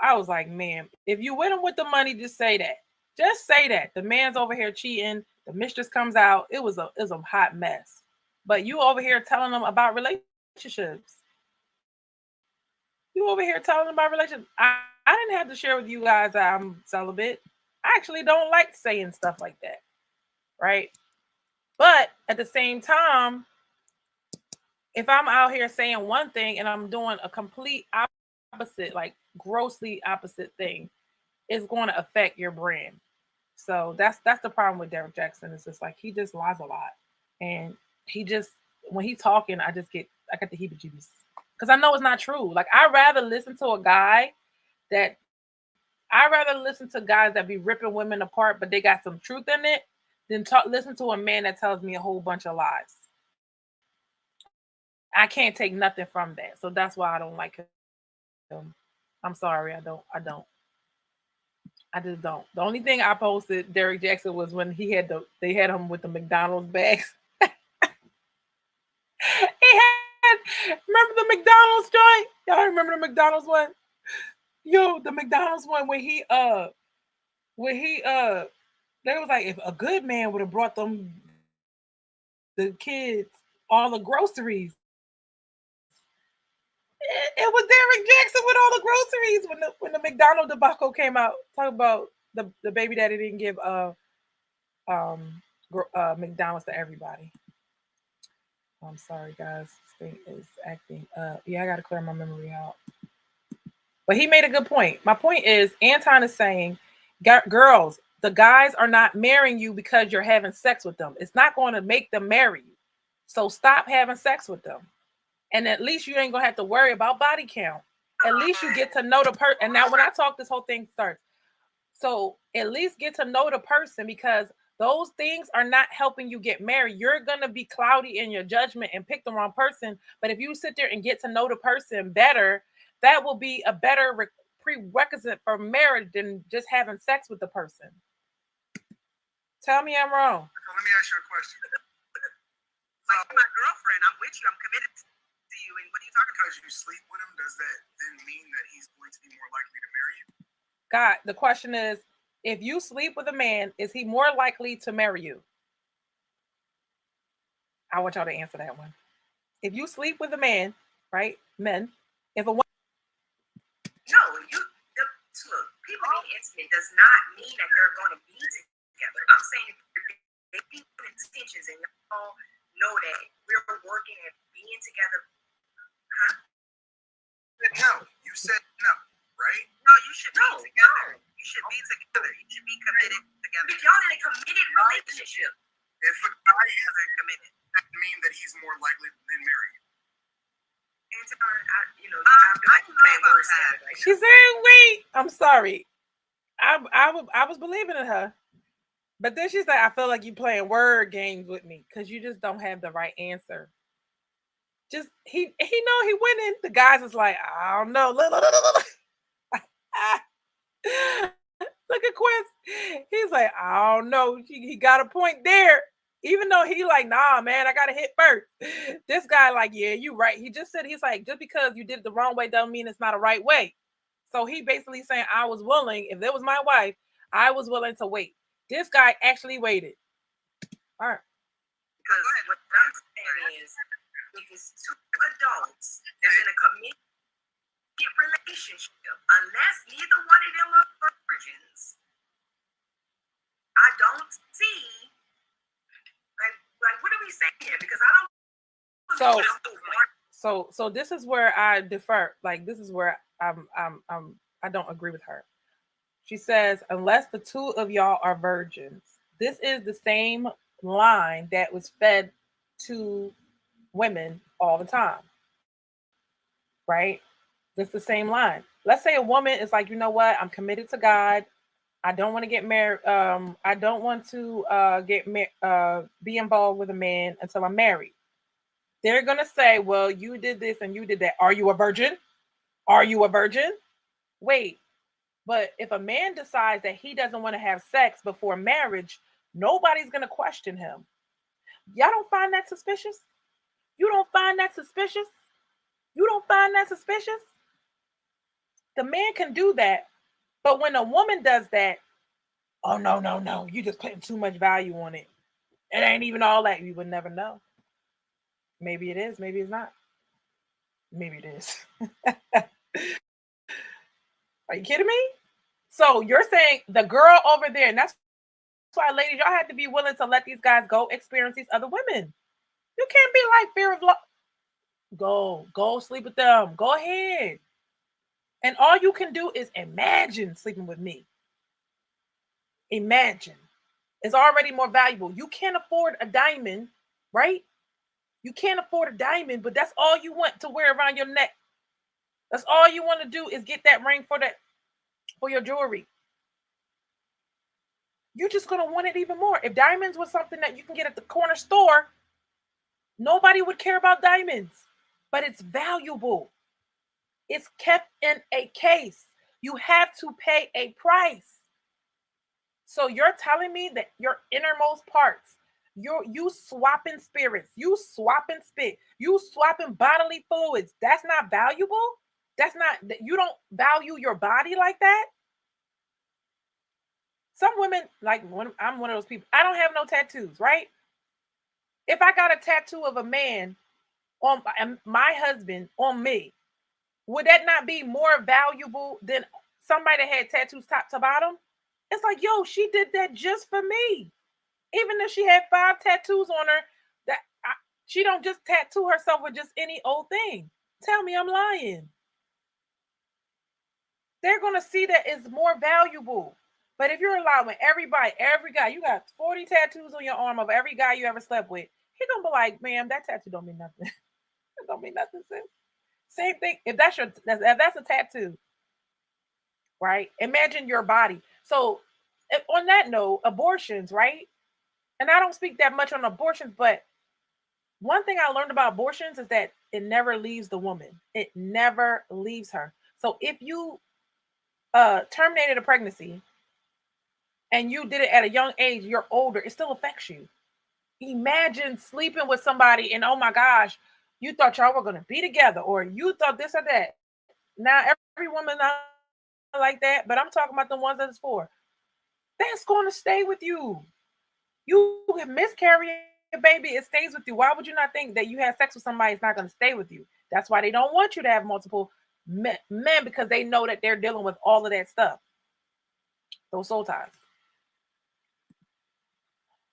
I was like, man, if you with him with the money, just say that. Just say that. The man's over here cheating. The mistress comes out. It was a hot mess. But you over here telling them about relationships. You over here telling them about relationships. I didn't have to share with you guys that I'm celibate. I actually don't like saying stuff like that. Right? But at the same time, if I'm out here saying one thing and I'm doing a complete opposite, like grossly opposite thing, it's going to affect your brand. So that's the problem with Derek Jackson. It's just like he just lies a lot, and he just when he's talking, I got the heebie-jeebies because I know it's not true. Like I rather listen to guys that be ripping women apart, but they got some truth in it, than listen to a man that tells me a whole bunch of lies. I can't take nothing from that, so that's why I don't like him. I'm sorry, I don't. I just don't. The only thing I posted Derek Jackson was when they had him with the McDonald's bags. Remember the McDonald's joint? Y'all remember the McDonald's one? Yo, the McDonald's one where they was like, if a good man would have brought them the kids all the groceries. It was Derek Jackson with all the groceries when the McDonald's debacle came out. Talk about the baby daddy didn't give McDonald's to everybody. I'm sorry, guys. This thing is acting up. Yeah, I got to clear my memory out. But he made a good point. My point is, Anton is saying, girls, the guys are not marrying you because you're having sex with them. It's not going to make them marry you. So stop having sex with them. And at least you ain't going to have to worry about body count. At least you get to know the person. And now when I talk, this whole thing starts. So at least get to know the person, because those things are not helping you get married. You're going to be cloudy in your judgment and pick the wrong person. But if you sit there and get to know the person better, that will be a better prerequisite for marriage than just having sex with the person. Tell me I'm wrong. Let me ask you a question. Like my girlfriend, I'm with you. I'm committed to you. And what are you talking about? Because you sleep with him, does that then mean that he's going to be more likely to marry you? God, the question is, if you sleep with a man, is he more likely to marry you? I want y'all to answer that one. If you sleep with a man, right? Men, if a woman. No, being together. Huh? No, you said no, right? No, you should be together. No. You should be together. You should be committed together. If y'all in a committed relationship, if a guy isn't committed, that means that he's more likely than married. She said, "Wait, I'm sorry. I was believing in her, but then she said, I feel like you playing word games with me because you just don't have the right answer." Just he know he went in. The guys is like, I don't know. Look at Quest. He's like, I don't know. He got a point there. Even though he like, nah, man, I gotta hit first. This guy like, yeah, you right. He just said, he's like, just because you did it the wrong way doesn't mean it's not a right way. So he basically saying, I was willing, if it was my wife, I was willing to wait. This guy actually waited. All right. Because what I'm saying is, if it's two adults that's in a committed relationship, unless neither one of them are virgins, I don't see, like what are we saying here? Because I don't. So this is where I defer. Like this is where I don't agree with her. She says, unless the two of y'all are virgins, this is the same line that was fed to women all the time, right? It's the same line. Let's say a woman is like, you know what? I'm committed to God. I don't want to get married. I don't want to be involved with a man until I'm married. They're gonna say, well, you did this and you did that. Are you a virgin? Are you a virgin? Wait, but if a man decides that he doesn't want to have sex before marriage, nobody's gonna question him. Y'all don't find that suspicious? You don't find that suspicious? You don't find that suspicious? The man can do that, but when a woman does that, oh no, you just putting too much value on it. It ain't even all that. You would never know. Maybe it is, maybe it's not. Maybe it is. Are you kidding me? So you're saying the girl over there, and that's why, ladies, y'all have to be willing to let these guys go experience these other women. You can't be like fear of love. Go sleep with them. Go ahead. And all you can do is imagine sleeping with me. Imagine. It's already more valuable. You can't afford a diamond, right? You can't afford a diamond, but that's all you want to wear around your neck. That's all you want to do is get that ring for your jewelry. You're just going to want it even more. If diamonds was something that you can get at the corner store, nobody would care about diamonds, but it's valuable. It's kept in a case. You have to pay a price. So you're telling me that your innermost parts, you swapping spirits, you swapping spit, you swapping bodily fluids, that's not valuable? That's not, you don't value your body like that? Some women, like I'm one of those people, I don't have no tattoos, right? If I got a tattoo of a man on my husband on me, would that not be more valuable than somebody that had tattoos top to bottom? It's like, yo, she did that just for me. Even if she had 5 tattoos on her, she don't just tattoo herself with just any old thing. Tell me I'm lying. They're going to see that it's more valuable. But if you're allowing every guy, you got 40 tattoos on your arm of every guy you ever slept with, he's going to be like, ma'am, that tattoo don't mean nothing. It don't mean nothing, sis. Same thing. If that's a tattoo, right? Imagine your body. So on that note, abortions, right? And I don't speak that much on abortions, but one thing I learned about abortions is that it never leaves the woman. It never leaves her. So if you terminated a pregnancy and you did it at a young age, you're older, it still affects you. Imagine sleeping with somebody and oh my gosh, you thought y'all were going to be together or you thought this or that. Now, every woman not like that, but I'm talking about the ones that it's for. That's going to stay with you. You miscarry a baby, it stays with you. Why would you not think that you had sex with somebody is not going to stay with you? That's why they don't want you to have multiple men because they know that they're dealing with all of that stuff. Those soul ties.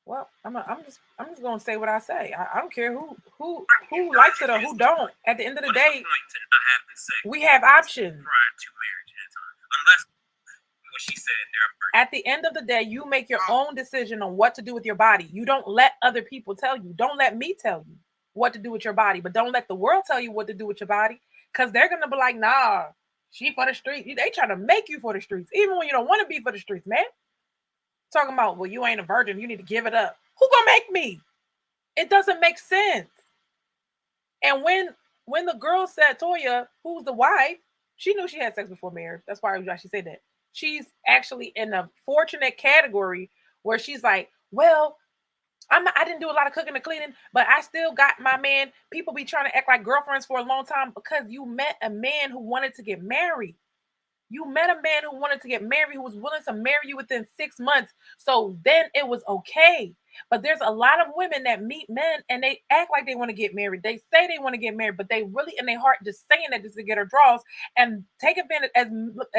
Well, I'm just gonna say what I say. I don't care who likes it or who don't. At the end of the day, we have options. Prior to marriage, unless what she said, at the end of the day, you make your own decision on what to do with your body. You don't let other people tell you. Don't let me tell you what to do with your body, but don't let the world tell you what to do with your body, because they're gonna be like, nah, she for the street. They trying to make you for the streets, even when you don't want to be for the streets, man. Talking about, well, you ain't a virgin, you need to give it up. Who gonna make me? It doesn't make sense. And when the girl said, Toya, who's the wife, she knew she had sex before marriage. That's why she said that. She's actually in a fortunate category where she's like, well, I didn't do a lot of cooking and cleaning, but I still got my man. People be trying to act like girlfriends for a long time because you met a man who wanted to get married. You met a man who wanted to get married, who was willing to marry you within 6 months. So then it was okay. But there's a lot of women that meet men and they act like they want to get married. They say they want to get married, but they really in their heart just saying that just to get her draws and take advantage as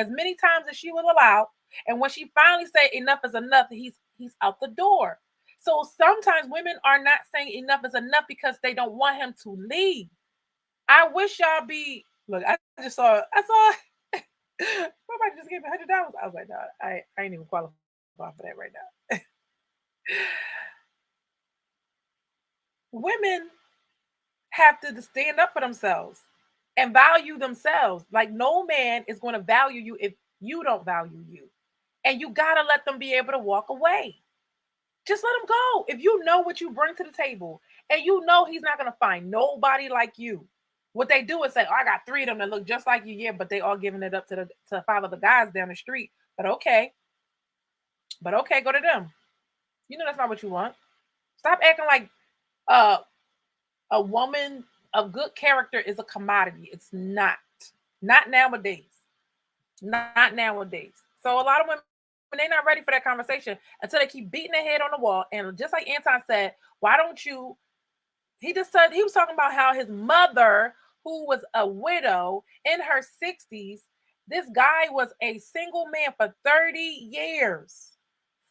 many times as she will allow. And when she finally say enough is enough, he's out the door. So sometimes women are not saying enough is enough because they don't want him to leave. I wish y'all be look. I saw. Somebody just gave me $100. I was like, no, I ain't even qualified for that right now. Women have to stand up for themselves and value themselves. Like, no man is going to value you if you don't value you. And you got to let them be able to walk away. Just let him go. If you know what you bring to the table and you know he's not going to find nobody like you, what they do is say, oh, I got 3 of them that look just like you. Yeah, but they all giving it up to 5 other guys down the street. But okay, go to them. You know that's not what you want. Stop acting like a woman of good character is a commodity. It's not. Not nowadays. Not nowadays. So a lot of women, they're not ready for that conversation until they keep beating their head on the wall. And just like Anton said, why don't you? He just said he was talking about how his mother, who was a widow in her 60s, this guy was a single man for 30 years.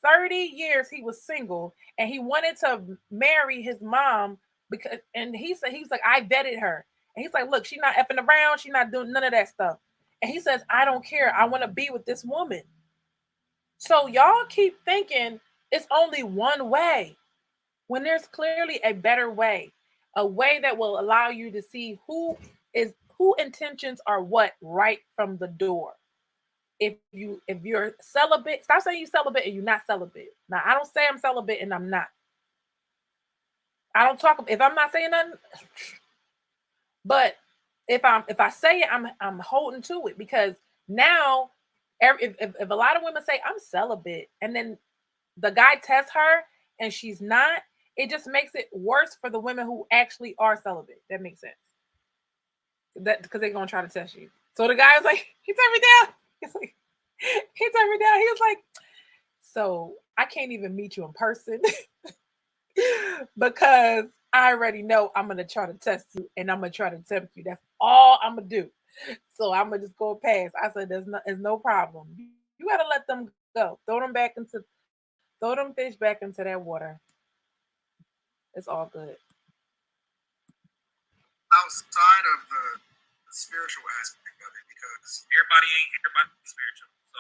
30 years he was single, and he wanted to marry his mom because, and he's like, I vetted her. And he's like, look, she's not effing around. She's not doing none of that stuff. And he says, I don't care. I want to be with this woman. So y'all keep thinking it's only one way when there's clearly a better way, a way that will allow you to see who intentions are what right from the door. If you're celibate, stop saying you celibate and you're not celibate. Now, I don't say I'm celibate and I'm not. I don't talk if I'm not saying nothing. But if I say it, I'm holding to it, because now if a lot of women say I'm celibate and then the guy tests her and she's not, it just makes it worse for the women who actually are celibate. That makes sense. That because they're gonna try to test you. So the guy was like, he turned me down. He turned me down. He was like, so I can't even meet you in person because I already know I'm gonna try to test you and I'm gonna try to tempt you. That's all I'm gonna do. So I'm gonna just go past. I said, there's no problem. You gotta let them go. Throw them fish back into that water. It's all good. Outside of the spiritual aspect of it, because everybody spiritual. So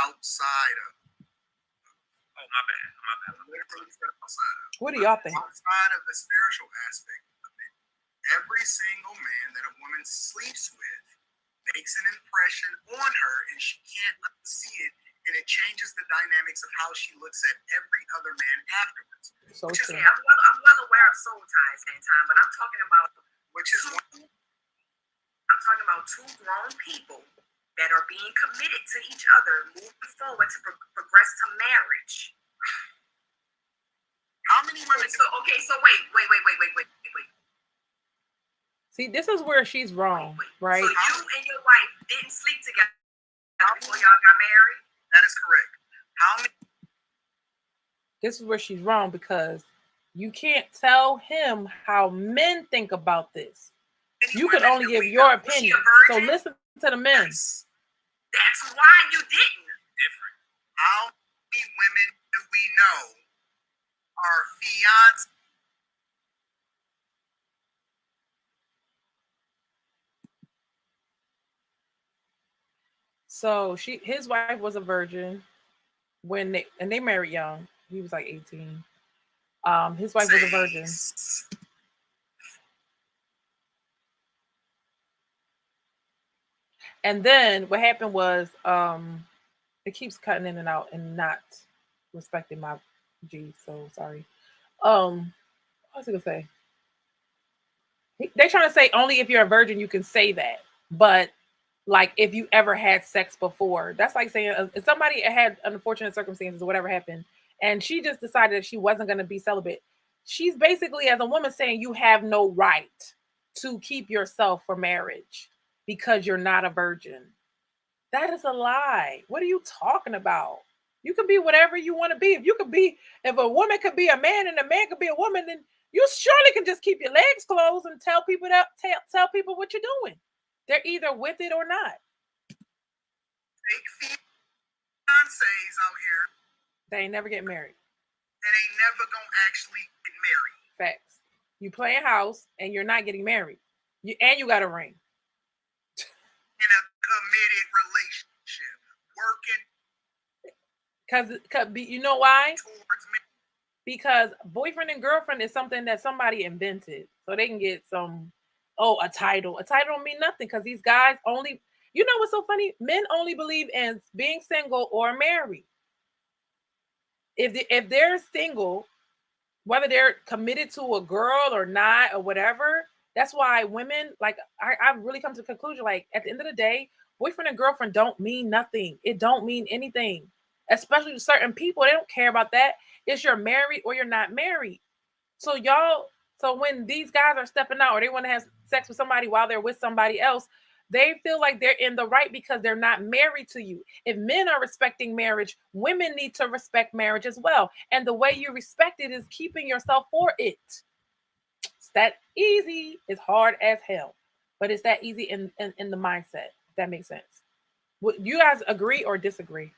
outside of my bad. What do y'all think? Outside of the spiritual aspect of it, every single man that a woman sleeps with makes an impression on her, and she can't unsee it, and it changes the dynamics of how she looks at every other man afterwards. So true. I'm well aware of soul ties and time, but I'm talking about I'm talking about 2 grown people that are being committed to each other, moving forward to progress to marriage. How many women? So wait. See, this is where she's wrong, right? So you and your wife didn't sleep together before y'all got married? That is correct. How many? This is where she's wrong, because you can't tell him how men think about this. You can only give your opinion. So listen to the men. That's why you didn't. Different. How many women do we know Our fiance. So his wife was a virgin when they married young. He was like 18. His wife was a virgin. And then what happened was it keeps cutting in and out and not respecting my G. So sorry. What was I gonna say? They're trying to say only if you're a virgin you can say that, but like if you ever had sex before, that's like saying if somebody had unfortunate circumstances or whatever happened, and she just decided that she wasn't going to be celibate. She's basically, as a woman, saying you have no right to keep yourself for marriage because you're not a virgin. That is a lie. What are you talking about? You can be whatever you want to be. If a woman could be a man and a man could be a woman, then you surely can just keep your legs closed and tell people tell people what you're doing. They're either with it or not. Fake fiancés out here. They ain't never get married. And ain't never gonna actually get married. Facts. You playing house and you're not getting married. You got a ring. In a committed relationship, working. Cause you know why? Because boyfriend and girlfriend is something that somebody invented, so they can get a title. A title don't mean nothing because these guys only. You know what's so funny? Men only believe in being single or married. If they're single, whether they're committed to a girl or not or whatever, that's why women, like, I've really come to the conclusion, like, at the end of the day, boyfriend and girlfriend don't mean nothing. It don't mean anything, especially to certain people. They don't care about that. It's you're married or you're not married. So when these guys are stepping out or they want to have sex with somebody while they're with somebody else, they feel like they're in the right because they're not married to you. If men are respecting marriage, women need to respect marriage as well. And the way you respect it is keeping yourself for it. It's that easy. It's hard as hell, but it's that easy in the mindset. If that makes sense. Would you guys agree or disagree?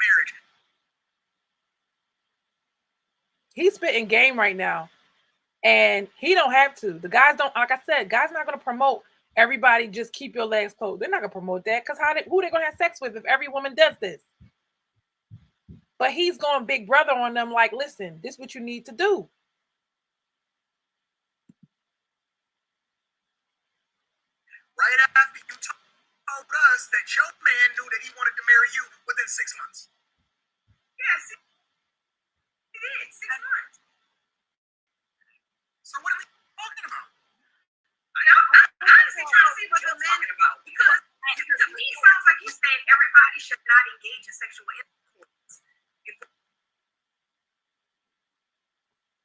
Marriage. He's spitting game right now. And he don't have to. The guys don't, like I said, guys not going to promote everybody just keep your legs closed. They're not going to promote that because who they going to have sex with if every woman does this? But he's going big brother on them like, listen, this is what you need to do. Right after you told us that your man knew that he wanted to marry you within 6 months. Yes, he did. 6 months. So what are we talking about? I'm honestly trying to see what you're talking about. Because to me, it sounds like you're saying everybody should not engage in sexual intercourse.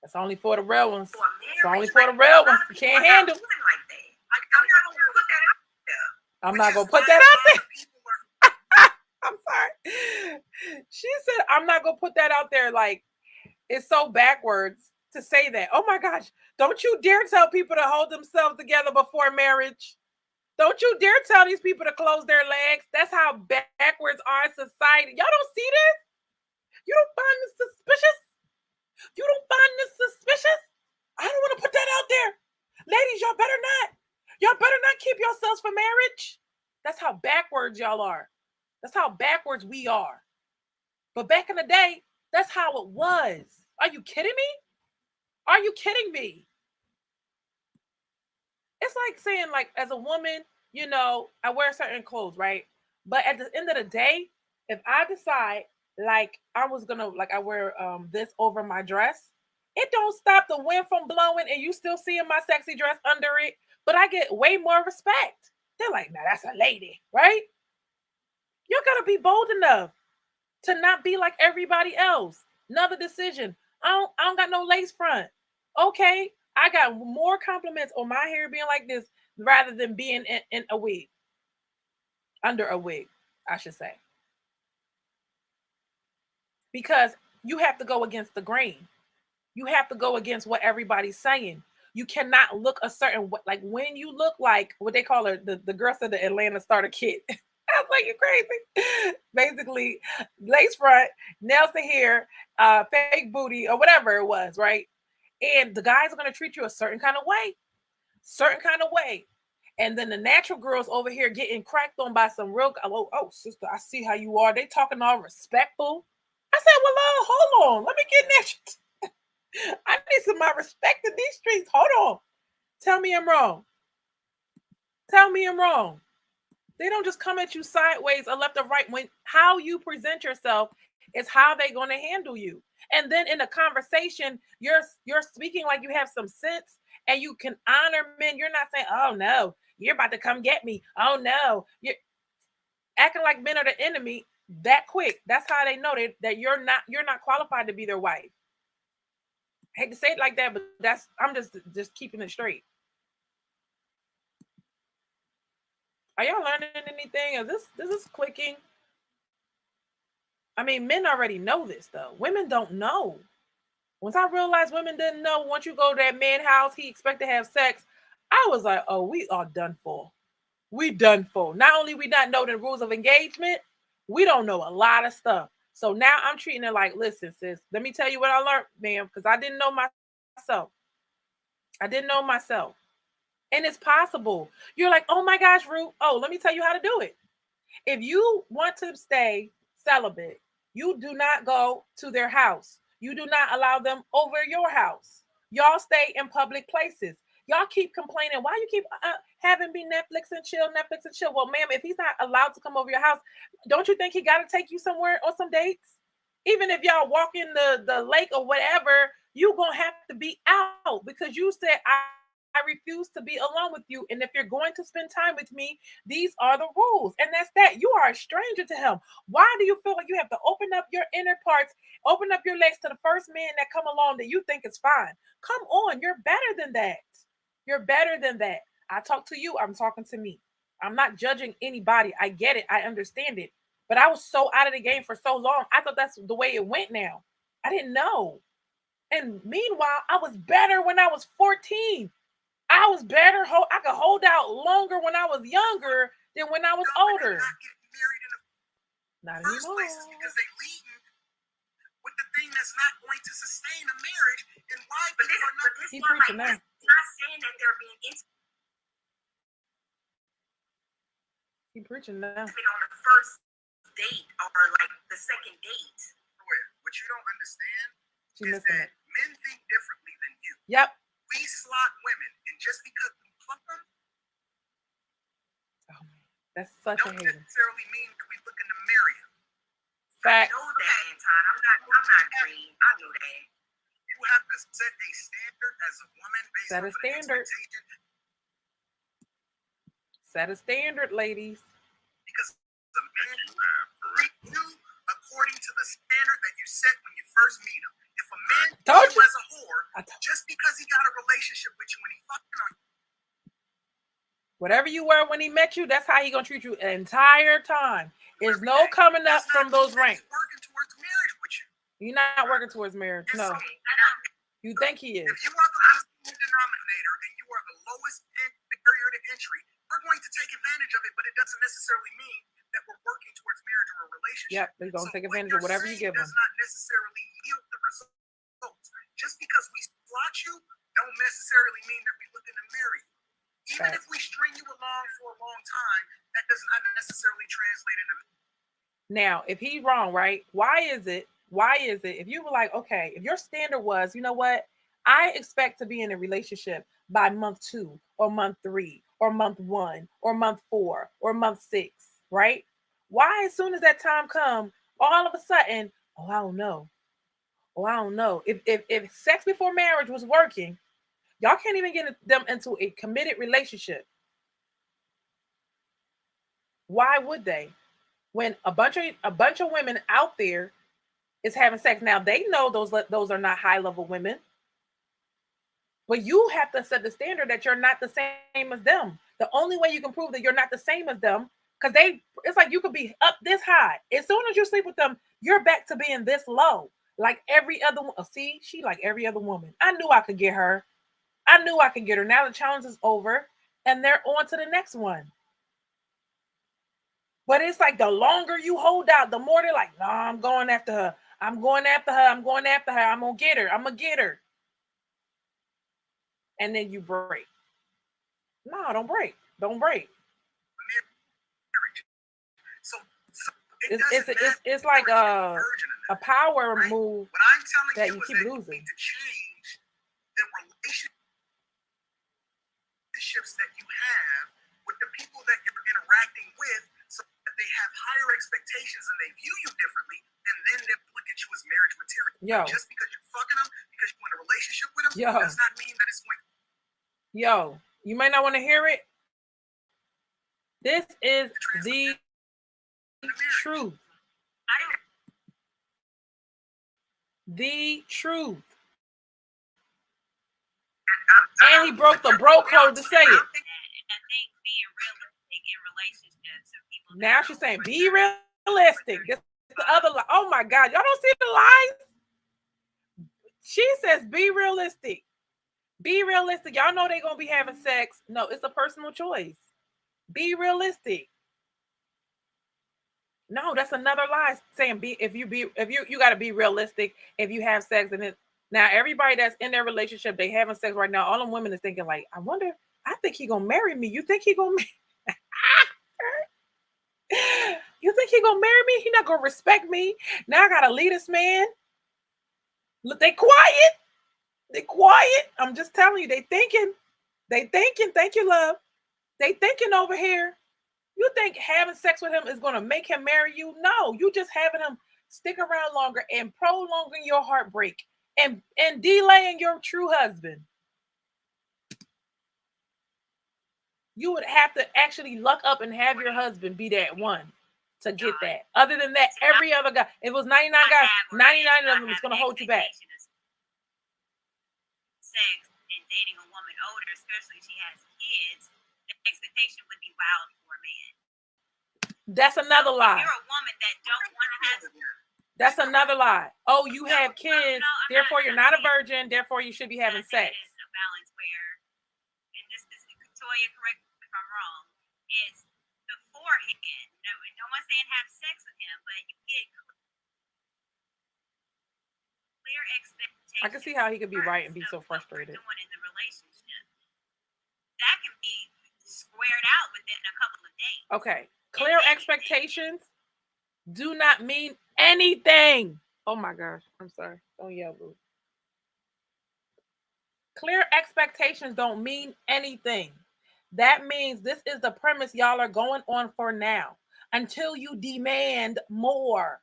That's only for the real ones. It's only for the real ones. You can't handle. Like that. I'm not going to put that out there. I'm not going to put that out there. I'm sorry. She said, I'm not going to put that out there. Like, it's so backwards to say that. Oh my gosh. Don't you dare tell people to hold themselves together before marriage. Don't you dare tell these people to close their legs. That's how backwards our society. Y'all don't see this? You don't find this suspicious? You don't find this suspicious? I don't want to put that out there. Ladies, y'all better not. Y'all better not keep yourselves for marriage. That's how backwards y'all are. That's how backwards we are. But back in the day, that's how it was. Are you kidding me? Are you kidding me? It's like saying, like, as a woman, you know, I wear certain clothes, right? But at the end of the day, if I decide, like, I was gonna, like, I wear this over my dress, it don't stop the wind from blowing and you still seeing my sexy dress under it, but I get way more respect. They're like, nah, that's a lady, right? You gotta be bold enough to not be like everybody else. Another decision. I don't got no lace front. Okay, I got more compliments on my hair being like this rather than being in a wig. Under a wig, I should say. Because you have to go against the grain. You have to go against what everybody's saying. You cannot look a certain way. Like when you look like what they call her, the girl said the Atlanta starter kid. was like, you crazy. Basically, lace front, nails to hair, fake booty, or whatever it was, right? And the guys are gonna treat you a certain kind of way, certain kind of way. And then the natural girls over here getting cracked on by some real, oh, sister, I see how you are. They talking all respectful. I said, well, Lord, hold on. Let me get natural. I need some of my respect in these streets. Hold on. Tell me I'm wrong. Tell me I'm wrong. They don't just come at you sideways or left or right. When how you present yourself is how they're going to handle you. And then in a conversation, you're speaking like you have some sense and you can honor men. You're not saying, "Oh no, you're about to come get me." Oh no, you're acting like men are the enemy that quick. That's how they know that you're not qualified to be their wife. I hate to say it like that, but that's I'm just keeping it straight. Are y'all learning anything? Is this clicking? I mean, men already know this though. Women don't know. Once I realized women didn't know, once you go to that man's house, he expect to have sex. I was like, oh, we are done for. We done for. Not only we not know the rules of engagement, we don't know a lot of stuff. So now I'm treating it like, listen, sis, let me tell you what I learned, ma'am, because I didn't know myself. I didn't know myself. And it's possible. You're like, oh my gosh, Ruth. Oh, let me tell you how to do it. If you want to stay celibate, you do not go to their house. You do not allow them over your house. Y'all stay in public places. Y'all keep complaining. Why you keep having me Netflix and chill, Netflix and chill? Well, ma'am, if he's not allowed to come over your house, don't you think he got to take you somewhere on some dates? Even if y'all walk in the lake or whatever, you gonna have to be out because you said I refuse to be alone with you. And if you're going to spend time with me, these are the rules. And that's that. You are a stranger to him. Why do you feel like you have to open up your inner parts, open up your legs to the first man that come along that you think is fine? Come on, you're better than that. You're better than that. I talk to you, I'm talking to me. I'm not judging anybody. I get it. I understand it. But I was so out of the game for so long. I thought that's the way it went now. I didn't know. And meanwhile, I was better when I was 14. I was better. I could hold out longer when I was younger than when I was older. Not getting married in the Not first anymore. place is because they leading with the thing that's not going to sustain a marriage. And why? But this, People are not. but this He one, like, preaching now. it's not saying that they're being He preaching now. intimate on the first date or like the second date. What you don't understand She is missing that it. men think differently than you. Yep. We slot women, and just because we fuck them, Oh man, that's such a don't hater. necessarily mean that we looking to marry them. Fact. I know that, Anton. I'm not green. I know that. You have to set a standard as a woman based Set on a an standard. expectation. Set a standard, ladies. Because the man treat you according to the standard that you set when you first meet him. If a man Told treats you. you as a whore, I told- just because he got a relationship with you when he fucking on you, Whatever you were when he met you, that's how he gonna treat you the entire time. There's every no day, coming up does not from mean those that ranks. he's working towards marriage with you. You're not working towards marriage. And No, so, you think he is. if you are the lowest denominator and you are the lowest barrier to entry, we're going to take advantage of it, but it doesn't necessarily mean that we're working towards marriage or a relationship. Yep, they're gonna So take what advantage of you're whatever you saying give them. does not necessarily yield the results. Just because we slot you, don't necessarily mean that we're looking to marry you. Even Right. if we string you along for a long time, that does not necessarily translate into. Now, if he's wrong, right? Why is it if you were like, okay, if your standard was, you know what, I expect to be in a relationship by month 2 or month 3 or month 1 or month 4 or month 6, right? Why, as soon as that time comes, all of a sudden, oh, I don't know. Oh, I don't know. If sex before marriage was working, y'all can't even get them into a committed relationship. Why would they? When a bunch of women out there is having sex. Now they know those are not high level women, but you have to set the standard that you're not the same as them. The only way you can prove that you're not the same as them, because it's like you could be up this high. As soon as you sleep with them, you're back to being this low. Like every other one. See, she like every other woman. I knew I could get her. I knew I could get her. Now the challenge is over, and they're on to the next one. But it's like the longer you hold out, the more they're like, no, I'm going after her. I'm going after her. I'm going after her. I'm going to get her. I'm going to get her. And then you break. No, don't break. Don't break. So it's like a power move what I'm telling that you you is keep that losing. you need to change the relationships that you have with the people that you're interacting with, so that they have higher expectations and they view you differently, and then they look at you as marriage material. Yo. Just because you're fucking them, because you're in a relationship with them, Yo. does not mean that it's going to. Yo, you might not want to hear it. This is the truth. The truth. And he broke the bro code to say it. I think being realistic in relationships and people. Now she's saying, be realistic. This is the other lie. Oh my God, y'all don't see the lies? She says, be realistic. Be realistic. Y'all know they're gonna be having sex. No, it's a personal choice. Be realistic. No, that's another lie. Saying you gotta be realistic if you have sex. And it now everybody that's in their relationship, they having sex right now. All them women is thinking like, I think he gonna marry me. You think he gonna You think he gonna marry me? He not gonna respect me. Now I gotta lead this man. Look, they quiet. They quiet. I'm just telling you, they thinking. Thank you, love. They thinking over here. You think having sex with him is gonna make him marry you? No, you just having him stick around longer and prolonging your heartbreak and delaying your true husband. You would have to actually luck up and have your husband be that one to get that. Other than that, every other guy, if it was 99 guys, 99 of them is going to hold you back. Sex and dating a woman older, especially if she has kids, the expectation would be wild for a man. That's another lie. You're a woman that don't want to have. That's another lie. Oh, you have kids, therefore you're not a virgin, therefore you should be having sex. It's a balance where, and this is Toya, correct me if I'm wrong, is beforehand. No one's saying have sex with him, but you get clear expectations. I can see how he could be right and be so frustrated. Doing in the relationship, that can be squared out within a couple of days. Okay, clear expectations do not mean anything. Oh my gosh, I'm sorry. Don't yell, boo. Clear expectations don't mean anything. That means this is the premise y'all are going on for now until you demand more.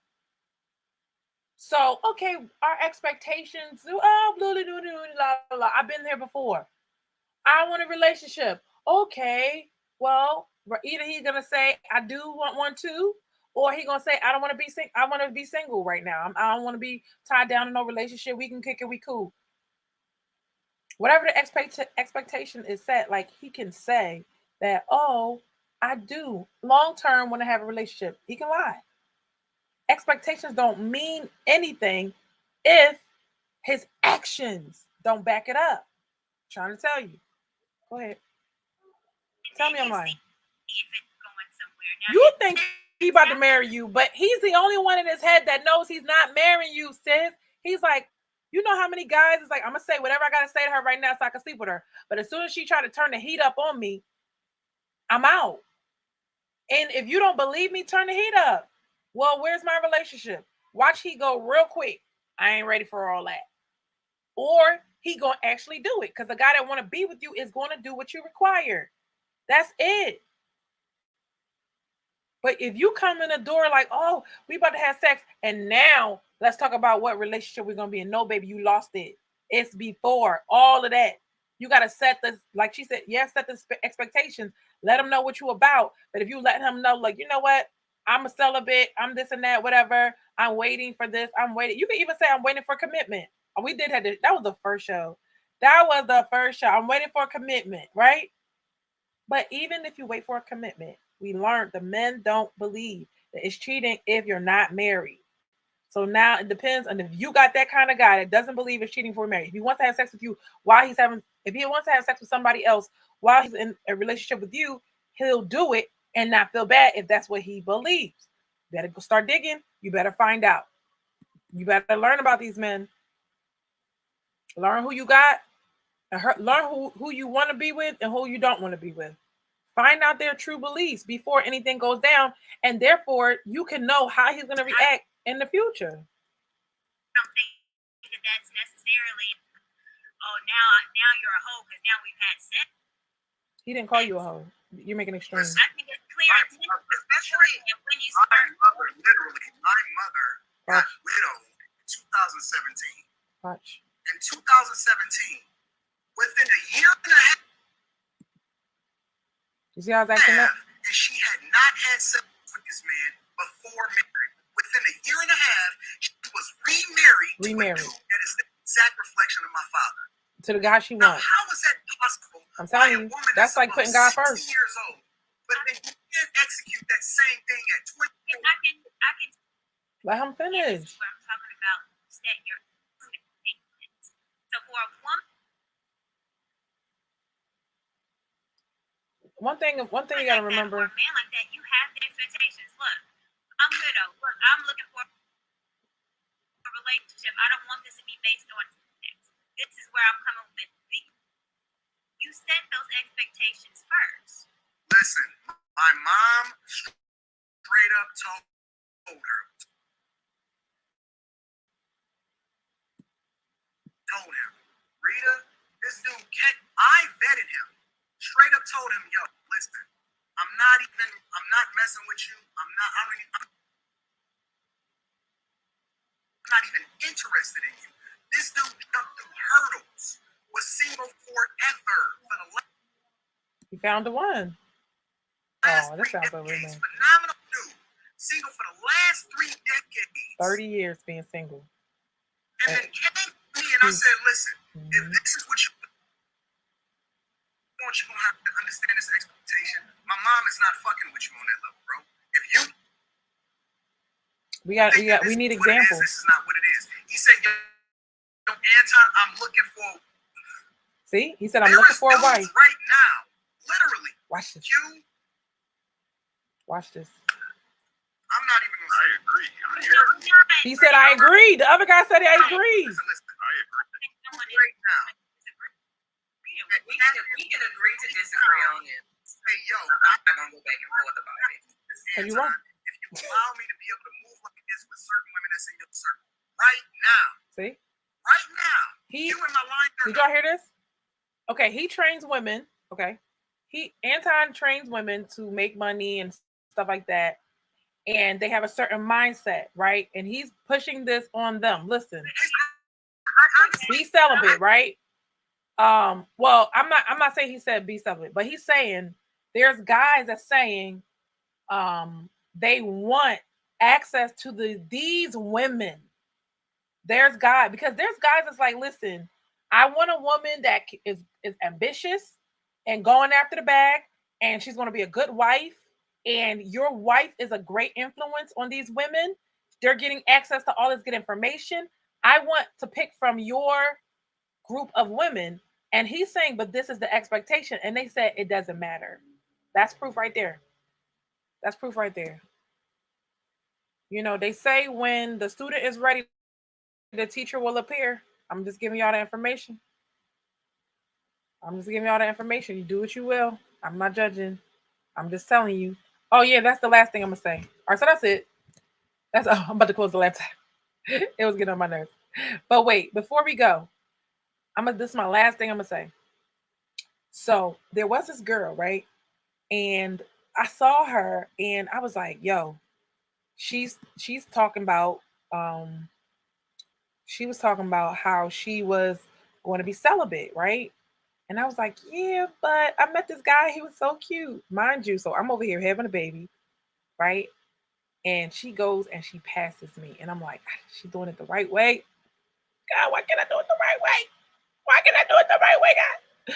So, okay, our expectations, I've been here before. I want a relationship. Okay, well, either he's going to say, I do want one too, or he's going to say, I don't want to be single. I want to be single right now. I don't want to be tied down in no relationship. We can kick it. We cool. Whatever the expectation is set, like he can say that, oh, I do long-term want to have a relationship. He can lie. Expectations don't mean anything if his actions don't back it up. I'm trying to tell you. Go ahead. Tell me I'm lying. You think he about to marry you, but he's the only one in his head that knows he's not marrying you, sis. He's like, you know how many guys is like, I'm gonna say whatever I gotta say to her right now so I can sleep with her. But as soon as she try to turn the heat up on me, I'm out. And if you don't believe me, turn the heat up. Well, where's my relationship? Watch he go real quick. I ain't ready for all that. Or he gonna actually do it, because the guy that want to be with you is going to do what you require. That's it. But if you come in the door like, oh, we about to have sex, and now let's talk about what relationship we're gonna be in. No, baby, you lost it. It's before all of that. You gotta set this, like she said, set the expectations. Let them know what you about. But if you let him know, like, you know what, I'm a celibate, I'm this and that, whatever. I'm waiting for this. I'm waiting. You can even say I'm waiting for commitment. We did have this. That was the first show. I'm waiting for a commitment, right? But even if you wait for a commitment, we learned the men don't believe that it's cheating if you're not married. So now it depends on if you got that kind of guy that doesn't believe it's cheating for marriage. If he wants to have sex with you while if he wants to have sex with somebody else while he's in a relationship with you, he'll do it and not feel bad if that's what he believes. Better go start digging. You better find out. You better learn about these men. Learn who you got, and learn who you want to be with and who you don't want to be with. Find out their true beliefs before anything goes down, and therefore you can know how he's going to react in the future. I don't think that that's necessarily, oh, now you're a hoe because now we've had sex. He didn't call you a hoe. You're making extreme. I think it's clear, especially when you My start. mother, literally, my mother got widowed in 2017. Watch. In 2017, within a year and a half, You see how it's acting up? and she had not had sex with this man before marriage. Within a year and a half, she was remarried. Remarried. To a dude that is the exact reflection of my father. To the guy she Now, wants. how is that possible? I'm telling you, that's like putting God about first. 60 years old, but then you can't execute that same thing at 20. I can. Let him finish. This is what I'm talking about. Set your expectations. So for a woman. One thing you gotta remember. For a man like that, you have the expectations. Look, I'm widow. Look, I'm looking for a relationship. I don't want this to be based on sex. This is where I'm coming with. You set those expectations first. Listen, my mom straight up told him, Rita, this dude can't. I vetted him. Straight up told him, yo, listen, I'm not messing with you. I'm not even interested in you. This dude jumped through hurdles, was single forever for the last. He found the one. Oh, this sounds so romantic. Phenomenal dude, single for the last 3 decades. 30 years being single. And then came to me and I said, listen, if this is what you want, you're gonna have to understand this expectation. My mom is not fucking with you on that level, bro. If you we need examples. This is not what it is. He said, yo, Anton, I'm looking for. See, he said, I'm looking for a wife. Right now, literally. Watch this. Watch this. I'm not even gonna say I agree. He said, I agree. The other guy said, I agree. Listen, I agree. Right now. We can agree to disagree on it. Hey, yo, I'm not gonna go back and forth about it. Can you want? If you allow me to be able to move like this with certain women that's in your circle, right now. See? Right now. You in my line. Did y'all hear this? Okay, he trains women. Okay. Anton trains women to make money and stuff like that. And they have a certain mindset, right? And he's pushing this on them. Listen. Be celibate, right? Well, I'm not saying he said be celibate, but he's saying there's guys that's saying they want access to these women. There's guys that's like, listen, I want a woman that is ambitious and going after the bag, and she's going to be a good wife, and your wife is a great influence on these women. They're getting access to all this good information. I want to pick from your group of women. And he's saying, but this is the expectation. And they said it doesn't matter. That's proof right there. That's proof right there. You know, they say when the student is ready, the teacher will appear. I'm just giving y'all the information. You do what you will. I'm not judging. I'm just telling you. Oh, yeah, that's the last thing I'm going to say. All right, so that's it. I'm about to close the laptop. It was getting on my nerves. But wait, before we go, this is my last thing I'm going to say. So there was this girl, right? And I saw her and I was like, yo, she's talking about, she was talking about how she was going to be celibate, right? And I was like, yeah, but I met this guy. He was so cute, mind you. So I'm over here having a baby, right? And she goes and she passes me. And I'm like, she's doing it the right way. God, why can't I do it the right way? Why can't I do it the right way, God?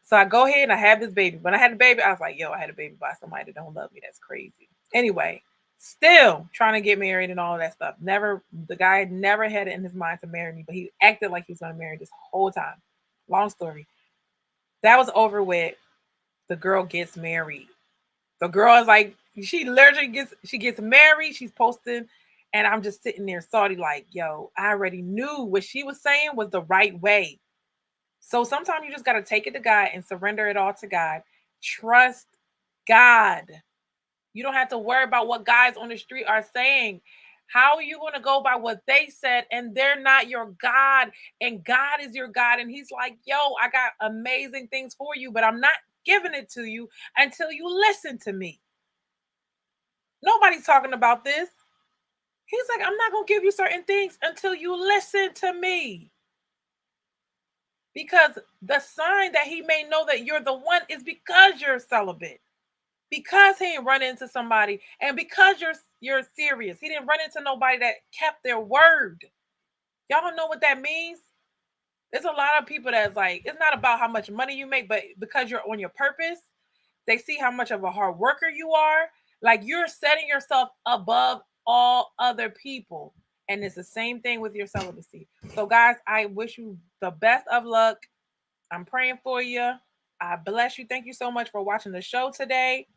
So I go ahead and I have this baby. When I had the baby, I was like, yo, I had a baby by somebody that don't love me. That's crazy. Anyway, still trying to get married and all that stuff. The guy never had it in his mind to marry me, but he acted like he was going to marry this whole time. Long story. That was over with. The girl gets married. The girl is like, she literally gets married, she's posting, and I'm just sitting there salty, like, yo, I already knew what she was saying was the right way. So sometimes you just got to take it to God and surrender it all to God. Trust God. You don't have to worry about what guys on the street are saying. How are you going to go by what they said and they're not your God, and God is your God? And he's like, yo, I got amazing things for you, but I'm not giving it to you until you listen to me. Nobody's talking about this. He's like, I'm not going to give you certain things until you listen to me. Because the sign that he may know that you're the one is because you're celibate. Because he didn't run into somebody, and because you're serious. He didn't run into nobody that kept their word. Y'all don't know what that means? There's a lot of people that's like, it's not about how much money you make, but because you're on your purpose, they see how much of a hard worker you are. Like, you're setting yourself above all other people. And it's the same thing with your celibacy. So guys, I wish you the best of luck. I'm praying for you. I bless you. Thank you so much for watching the show today.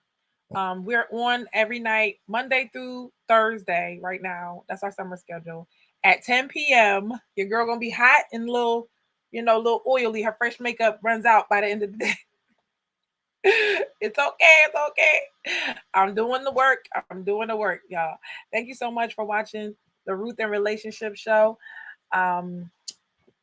We're on every night, Monday through Thursday right now. That's our summer schedule. At 10 p.m., your girl gonna be hot and little oily. Her fresh makeup runs out by the end of the day. It's okay. It's okay. I'm doing the work. I'm doing the work, y'all. Thank you so much for watching the Ruth and Relationship Show.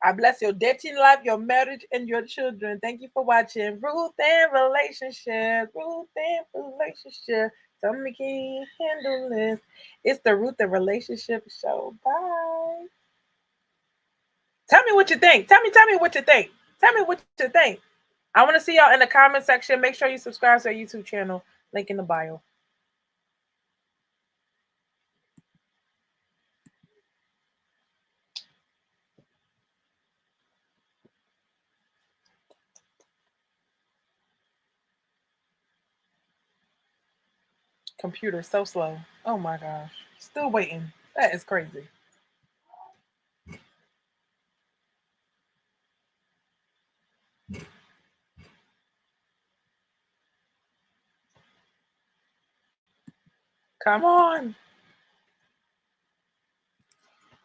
I bless your dating life, your marriage, and your children. Thank you for watching Ruth and Relationship. Ruth and Relationship. Tell me, can you handle this? It's the Ruth and Relationship Show. Bye. Tell me what you think. Tell me what you think. Tell me what you think. I want to see y'all in the comment section. Make sure you subscribe to our YouTube channel. Link in the bio. Computer so slow. Oh my gosh. Still waiting. That is crazy. Come on.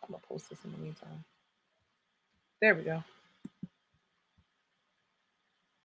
I'm going to post this in the meantime. There we go.